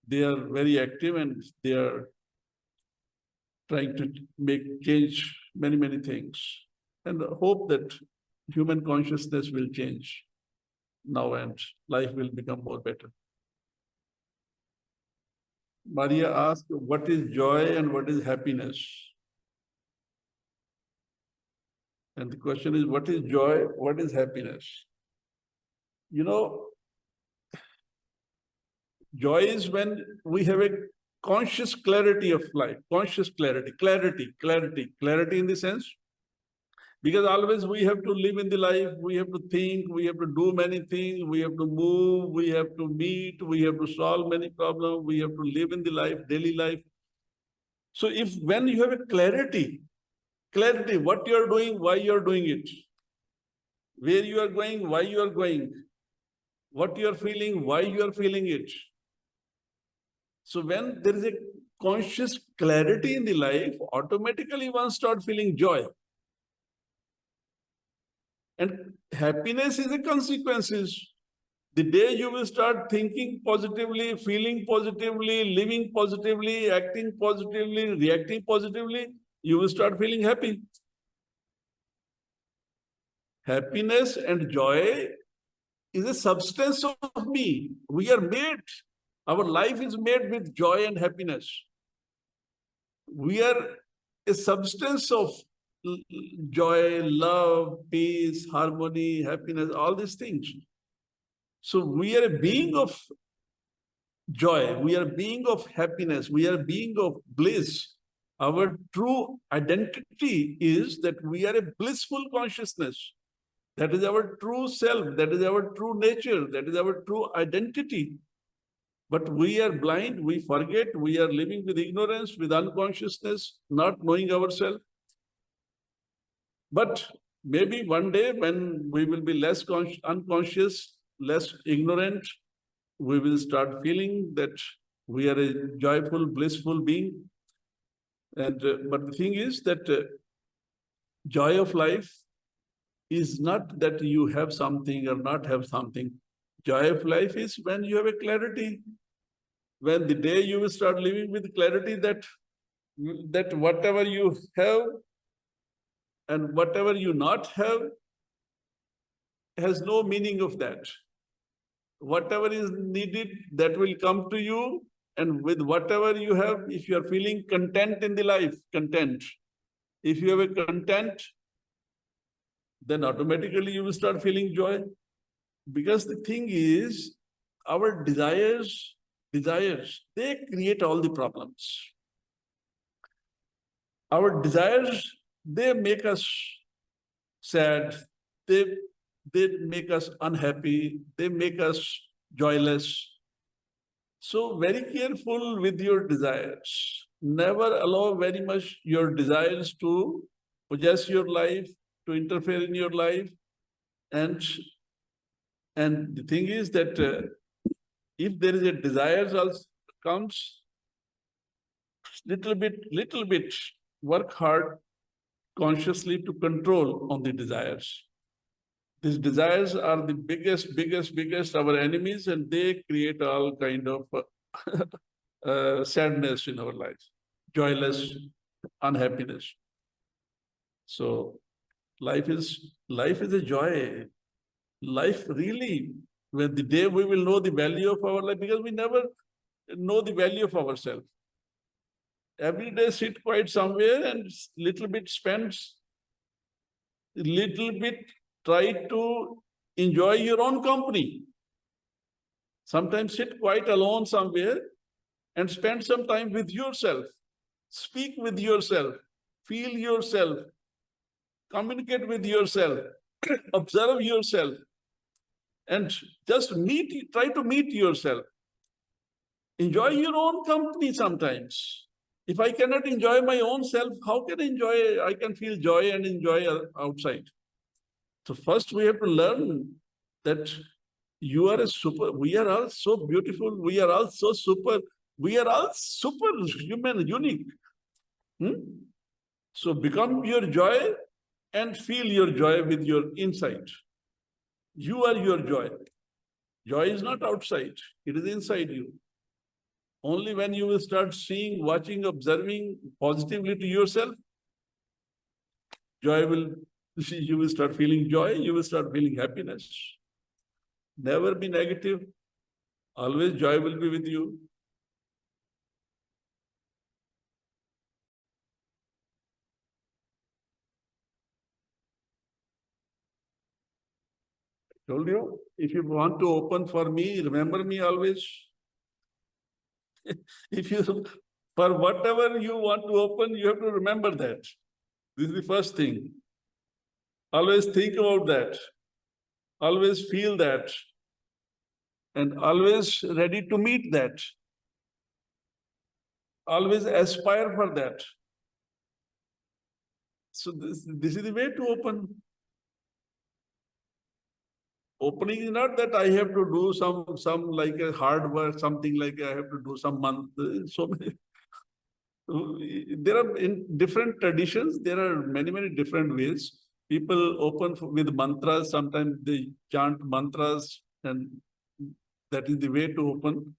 they are very active and they are trying to change many things. And hope that human consciousness will change now and life will become more better. Maria asked, what is joy and what is happiness? And the question is, what is joy? What is happiness? You know, joy is when we have a conscious clarity of life, conscious clarity in the sense, because always we have to live in the life, we have to think, we have to do many things, we have to move, we have to meet, we have to solve many problems, we have to live in the life, daily life. So when you have a clarity, what you are doing, why you are doing it, where you are going, why you are going, what you are feeling, why you are feeling it. So when there is a conscious clarity in the life, automatically one starts feeling joy. And happiness is a consequences. The day you will start thinking positively, feeling positively, living positively, acting positively, reacting positively, you will start feeling happy. Happiness and joy is a substance of me. We are made, our life is made with joy and happiness. We are a substance of joy, love, peace, harmony, happiness, all these things. So we are a being of joy, we are a being of happiness, we are a being of bliss. Our true identity is that we are a blissful consciousness. That is our true self, that is our true nature, that is our true identity. But we are blind, we forget, we are living with ignorance, with unconsciousness, not knowing ourselves. But maybe one day when we will be less unconscious, less ignorant, we will start feeling that we are a joyful, blissful being. And but the thing is that joy of life is not that you have something or not have something. Joy of life is when you have a clarity. When the day you will start living with clarity that whatever you have and whatever you not have has no meaning of that. Whatever is needed, that will come to you. And with whatever you have, if you are feeling content in the life, content. If you have a content, then automatically you will start feeling joy. Because the thing is, our desires, they create all the problems. Our desires, they make us sad, they make us unhappy, they make us joyless. So very careful with your desires. Never allow very much your desires to possess your life, to interfere in your life. And the thing is that if there is a desire also comes, little bit, work hard consciously to control on the desires. These desires are the biggest our enemies, and they create all kind of sadness in our life, joyless, unhappiness. So life is a joy. Life really, when the day we will know the value of our life, because we never know the value of ourselves. Every day sit quiet somewhere and little bit spends, little bit try to enjoy your own company. Sometimes sit quite alone somewhere and spend some time with yourself. Speak with yourself, feel yourself, communicate with yourself, observe yourself, and just try to meet yourself. Enjoy your own company sometimes. If I cannot enjoy my own self, how can I can feel joy and enjoy outside? So first we have to learn that you are a super, we are all so beautiful, we are all so super, we are all super human, unique. So become your joy and feel your joy with your inside. You are your joy. Joy is not outside, it is inside you. Only when you will start seeing, watching, observing positively to yourself, joy will, you will start feeling joy, you will start feeling happiness. Never be negative. Always joy will be with you. I told you, if you want to open for me, remember me always. If you, for whatever you want to open, you have to remember that. This is the first thing. Always think about that. Always feel that. And always ready to meet that. Always aspire for that. So this is the way to open. Opening is not that I have to do some like a hard work, something like I have to do some month, so many. There are in different traditions, there are many, many different ways. People open with mantras, sometimes they chant mantras, and that is the way to open.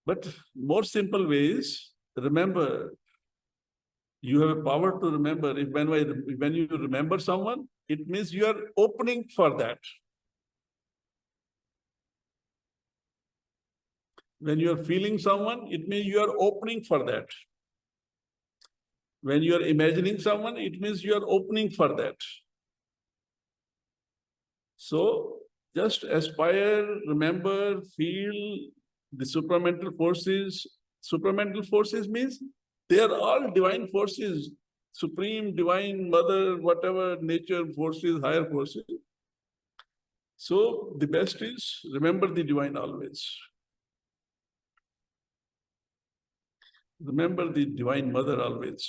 But more simple ways, remember, you have a power to remember. When you remember someone, it means you are opening for that. When you are feeling someone, it means you are opening for that. When you are imagining someone, it means you are opening for that. So just aspire, remember, feel the supramental forces. Supramental forces means they are all divine forces, supreme, divine, mother, whatever, nature forces, higher forces. So the best is remember the divine always. Remember the divine mother always.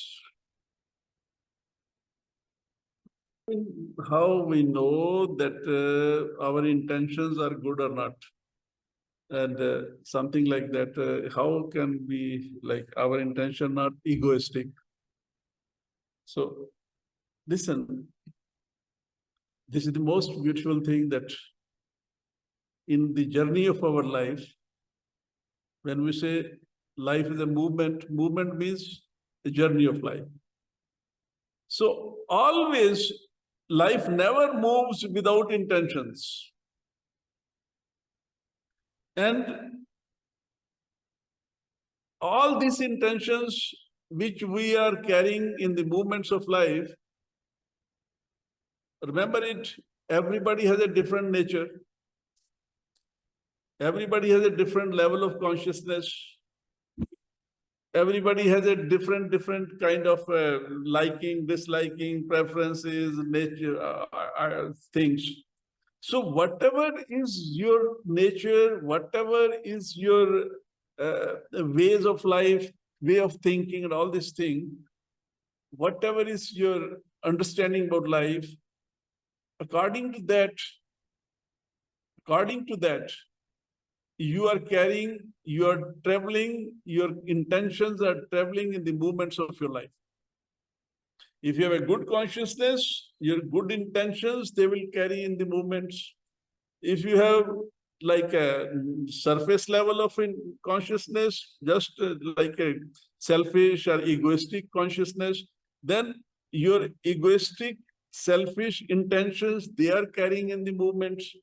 How we know that our intentions are good or not? And something like that, how can we, like, our intention not egoistic? So listen, this is the most beautiful thing, that in the journey of our life, when we say life is a movement, movement means the journey of life. So always, life never moves without intentions. And all these intentions which we are carrying in the movements of life, remember it, everybody has a different nature. Everybody has a different level of consciousness. Everybody has a different kind of liking, disliking, preferences, nature, things. So whatever is your nature, whatever is your ways of life, way of thinking, and all this thing, whatever is your understanding about life, according to that, you are carrying, you are traveling, your intentions are traveling in the movements of your life. If you have a good consciousness, your good intentions, they will carry in the movements. If you have like a surface level of consciousness, just like a selfish or egoistic consciousness, then your egoistic, selfish intentions, they are carrying in the movements.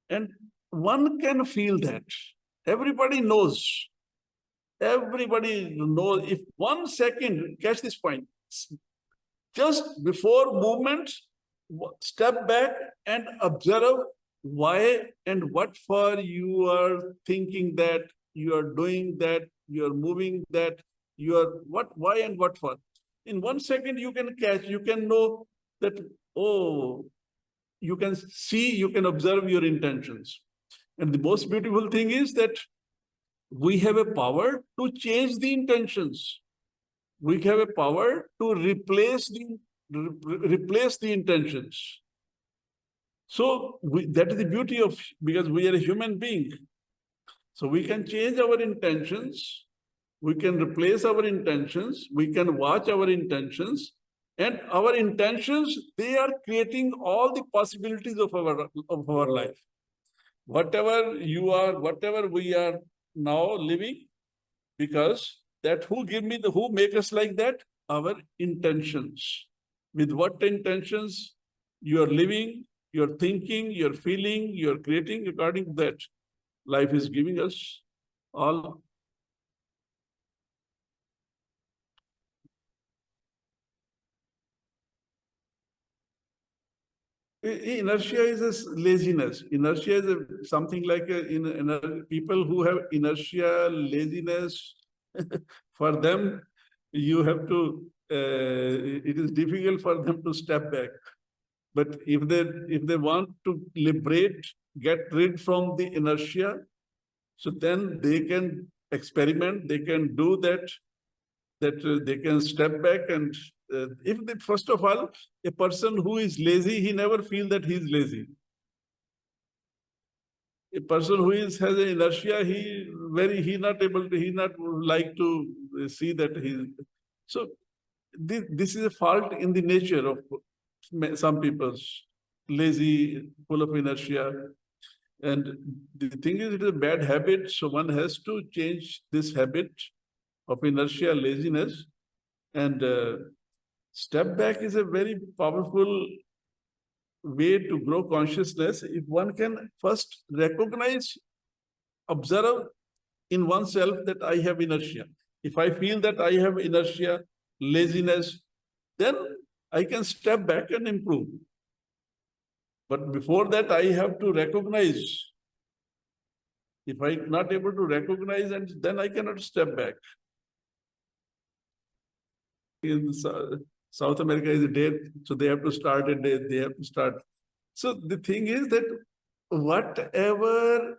And one can feel that. Everybody knows. Everybody knows. If 1 second, catch this point, just before movement, step back and observe why and what for you are thinking that, you are doing that, you are moving that, you are what, why and what for. In 1 second, you can catch, you can know that, oh, you can see, you can observe your intentions. And the most beautiful thing is that we have a power to change the intentions. We have a power to replace the intentions. So that is the beauty of, because we are a human being. So we can change our intentions, we can replace our intentions, we can watch our intentions, and our intentions, they are creating all the possibilities of our life. Whatever you are, whatever we are now living, because that who make us like that? Our intentions. With what intentions you are living, you're thinking, you're feeling, you're creating, according to that, life is giving us all. Inertia is a laziness. Inertia is something like people who have inertia, laziness. For them, you have to. It is difficult for them to step back. But if they want to liberate, get rid from the inertia, so then they can experiment. They can do that. They can step back, and first of all, a person who is lazy, he never feel that he is lazy. A person who has an inertia, he not able to, he not like to see that he. So this is a fault in the nature of some people's lazy, full of inertia. And the thing is, it is a bad habit. So one has to change this habit of inertia, laziness, and step back is a very powerful way to grow consciousness. If one can first recognize, observe in oneself that I have inertia. If I feel that I have inertia, laziness, then I can step back and improve. But before that, I have to recognize. If I'm not able to recognize, and then I cannot step back. In South America is a date, so they have to start a date, they have to start. So the thing is that whatever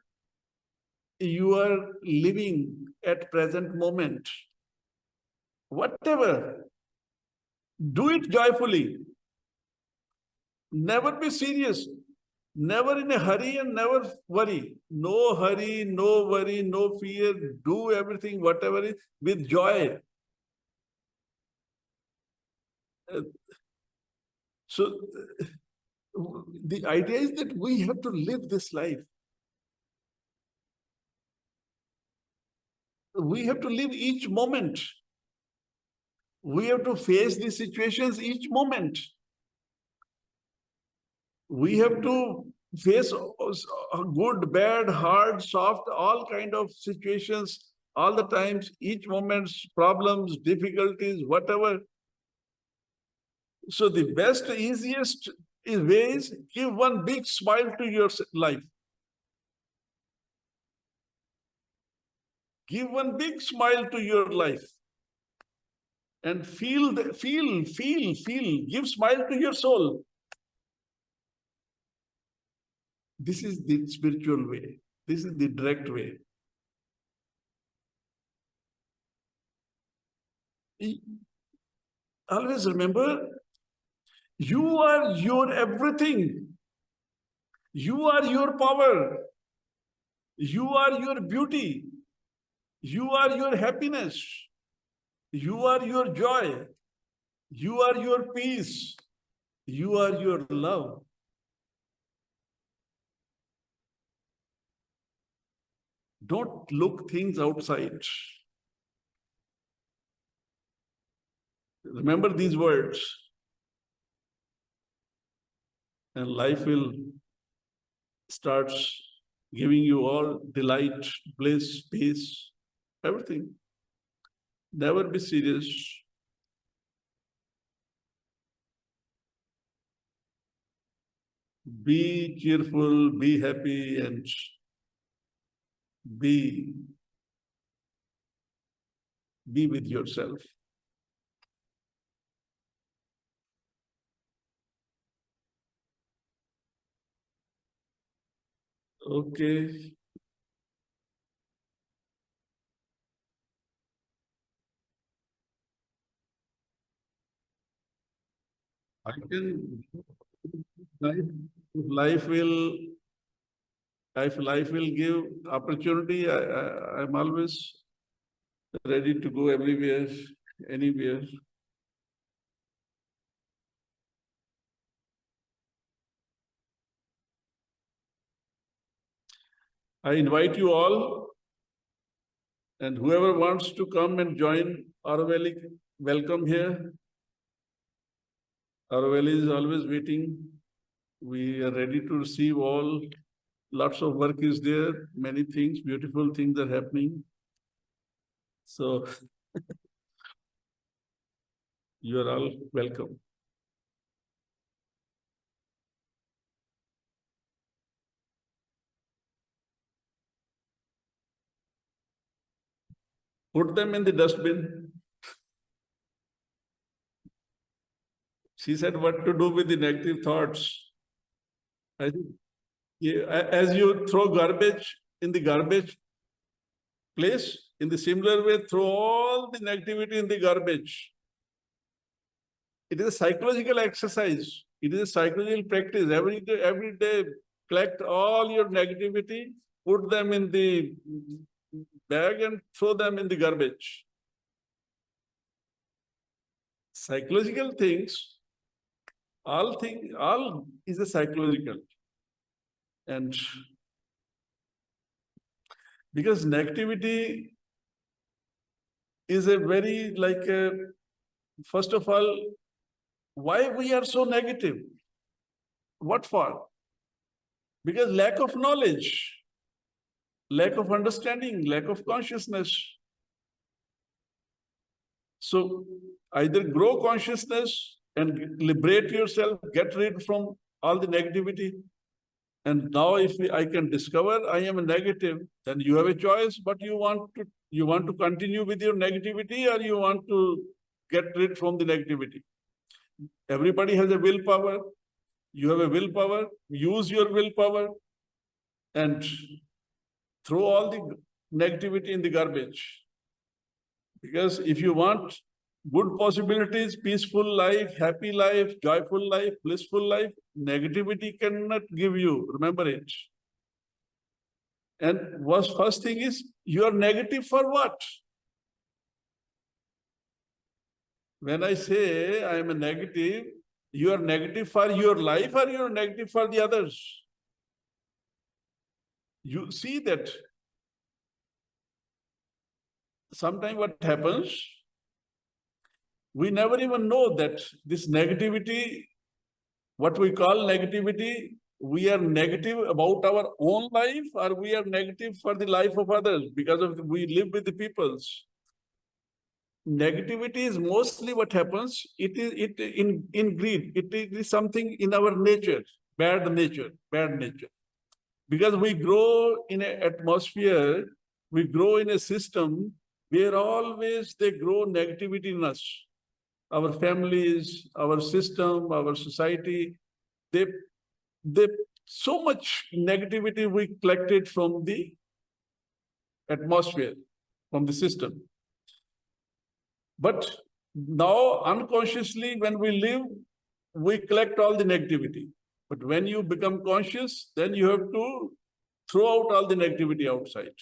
you are living at present moment, whatever, do it joyfully. Never be serious. Never in a hurry and never worry. No hurry, no worry, no fear. Do everything, whatever is, with joy. So the idea is that we have to live this life. We have to live each moment. We have to face the situations each moment. We have to face good, bad, hard, soft, all kind of situations, all the times, each moment's problems, difficulties, whatever. So the best, easiest way is give one big smile to your life. Give one big smile to your life. And feel, give smile to your soul. This is the spiritual way. This is the direct way. Always remember, you are your everything. You are your power. You are your beauty. You are your happiness. You are your joy. You are your peace. You are your love. Don't look things outside. Remember these words, and life will start giving you all delight, bliss, peace, everything. Never be serious. Be cheerful, be happy, and be with yourself. Okay. I can, life will, if life will give opportunity, I'm always ready to go everywhere, anywhere. I invite you all, and whoever wants to come and join Aurovalley, welcome here. Aurovalley is always waiting. We are ready to receive all. Lots of work is there. Many things, beautiful things are happening. So you are all welcome. Put them in the dustbin. She said, what to do with the negative thoughts? I think, yeah, as you throw garbage in the garbage place, in the similar way, throw all the negativity in the garbage. It is a psychological exercise. It is a psychological practice. Every day, collect all your negativity put them in the bag and throw them in the garbage. Psychological things, all is a psychological. And because negativity is a very first of all, why we are so negative? What for? Because lack of knowledge, lack of understanding, lack of consciousness. So either grow consciousness and liberate yourself, get rid from all the negativity. And now if I can discover I am a negative, then you have a choice, but you want to continue with your negativity or you want to get rid from the negativity. Everybody has a willpower. You have a willpower, use your willpower and throw all the negativity in the garbage. Because if you want good possibilities, peaceful life, happy life, joyful life, blissful life, negativity cannot give you. Remember it. And first thing is, you are negative for what? When I say I am a negative, you are negative for your life or you are negative for the others? You see that sometimes what happens, we never even know that this negativity, what we call negativity, we are negative about our own life or we are negative for the life of others because of we live with the peoples. Negativity is mostly what happens, it is in greed, it is something in our nature, bad nature. Because we grow in an atmosphere, we grow in a system where always they grow negativity in us. Our families, our system, our society, they so much negativity we collected from the atmosphere, from the system. But now unconsciously when we live, we collect all the negativity. But when you become conscious, then you have to throw out all the negativity outside.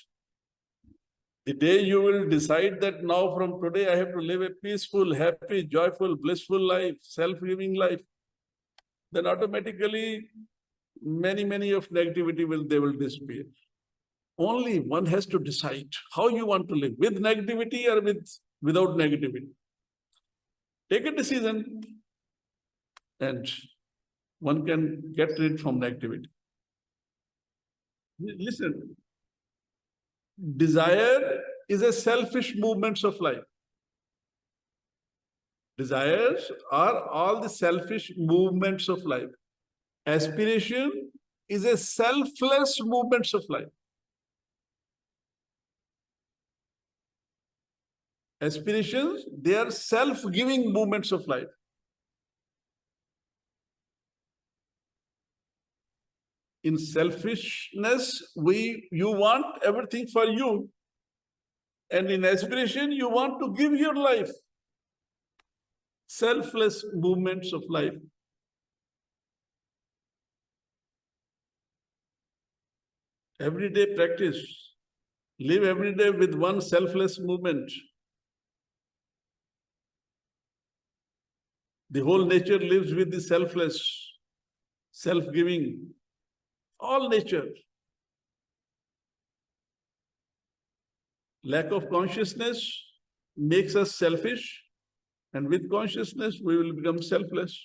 The day you will decide that now from today I have to live a peaceful, happy, joyful, blissful life, self-giving life, then automatically many of negativity will disappear. Only one has to decide how you want to live, with negativity or without negativity. Take a decision and one can get rid from negativity. Listen, desire is a selfish movements of life. Desires are all the selfish movements of life. Aspiration is a selfless movements of life. Aspirations, they are self-giving movements of life. In selfishness, you want everything for you. And in aspiration, you want to give your life. Selfless movements of life. Everyday practice. Live every day with one selfless movement. The whole nature lives with the selfless, self-giving, all nature. Lack of consciousness makes us selfish, and with consciousness, we will become selfless.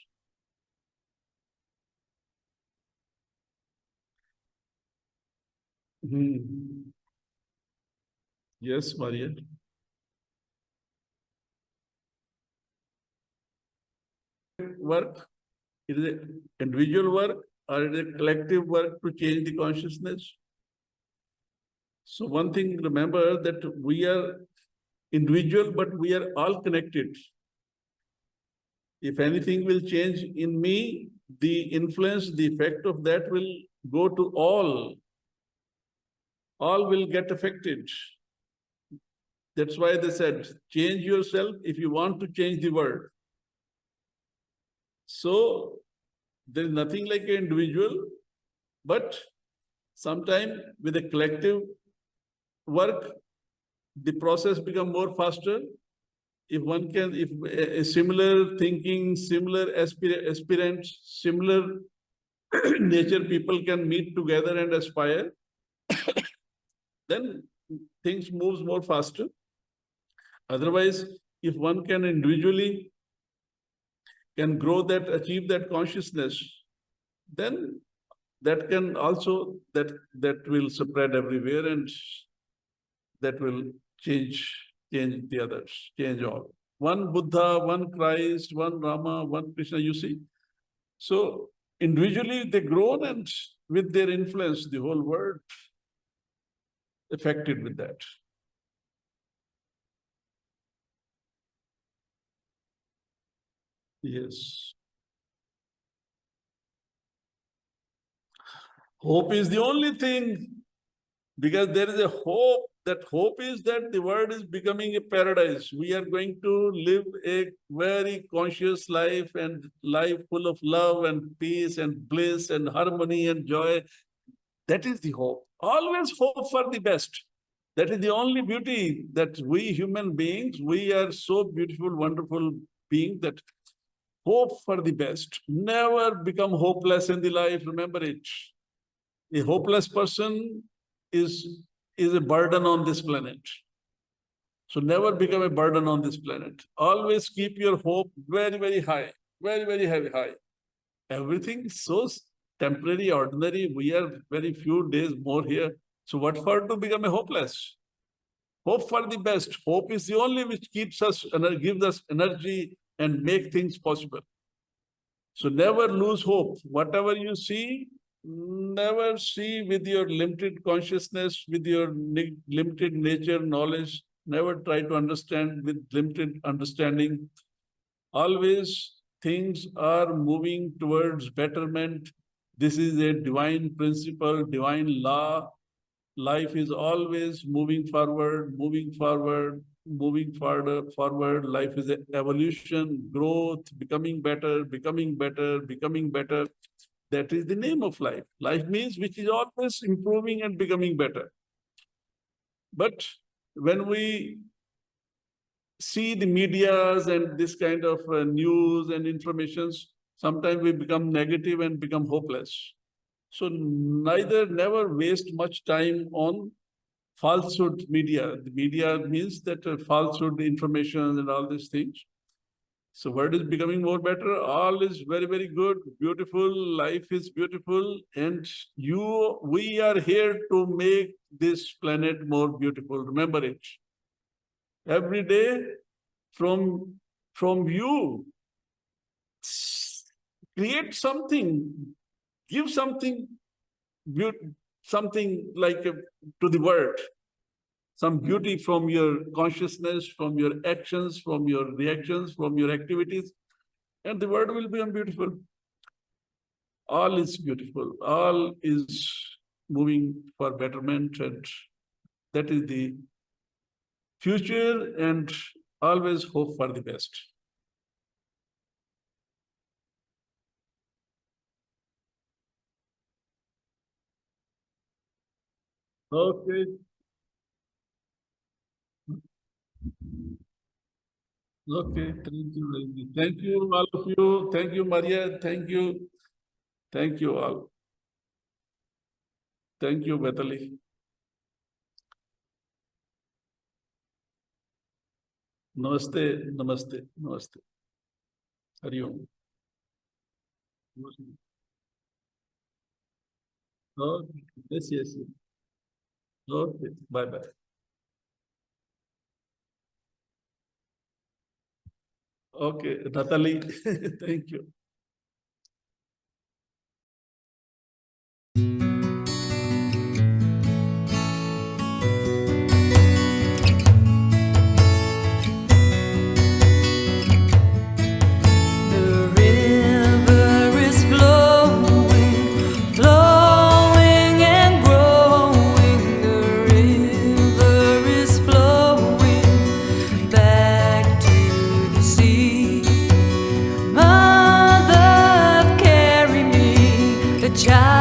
Yes, Maria. Work, it is an individual work or it is a collective work to change the consciousness. So one thing, remember that we are individual, but we are all connected. If anything will change in me, the influence, the effect of that will go to all. All will get affected. That's why they said, change yourself if you want to change the world. So there is nothing like an individual, but Sometimes with a collective work, the process become more faster. If one can, if a similar thinking, similar aspirants, similar nature people can meet together and aspire, then things moves more faster. Otherwise, if one can individually can grow that, achieve that consciousness, then that can also, that will spread everywhere, and that will change the others, change all. One Buddha, one Christ, one Rama, one Krishna, you see. So individually they grown, and with their influence, the whole world affected with that. Yes. Hope is the only thing, because there is a hope. That hope is that the world is becoming a paradise. We are going to live a very conscious life, and life full of love and peace and bliss and harmony and joy. That is the hope. Always hope for the best. That is the only beauty, that we human beings, we are so beautiful, wonderful beings, that hope for the best. Never become hopeless in the life. Remember it. A hopeless person is a burden on this planet. So never become a burden on this planet. Always keep your hope very, very high, very, very high. Everything is so temporary, ordinary. We are very few days more here. So what for to become a hopeless? Hope for the best. Hope is the only which keeps us and gives us energy and make things possible. So never lose hope. Whatever you see, never see with your limited consciousness, with your limited nature, knowledge. Never try to understand with limited understanding. Always things are moving towards betterment. This is a divine principle, divine law. Life is always moving forward, moving forward, moving forward. Life is an evolution, growth, becoming better, becoming better, becoming better. That is the name of life. Life means which is always improving and becoming better. But when we see the medias and this kind of news and informations, sometimes we become negative and become hopeless. So never waste much time on falsehood media. The media means that falsehood information and all these things. So world is becoming more better. All is very, very good, beautiful. Life is beautiful. And we are here to make this planet more beautiful. Remember it. Every day from you, create something, give something, something like to the world. Some beauty from your consciousness, from your actions, from your reactions, from your activities, and the world will become beautiful. All is beautiful. All is moving for betterment, and that is the future, and always hope for the best. Okay. Okay, thank you, Ravi. Thank you, all of you. Thank you, Maria. Thank you. Thank you all. Thank you, Vitaly. Namaste, namaste, namaste. Hari Om. Okay. Yes, yes, yes. Okay, bye-bye. Okay, Natalie, thank you. The river is flowing, flowing and growing. The river is flowing back to the sea. Mother, carry me, the child.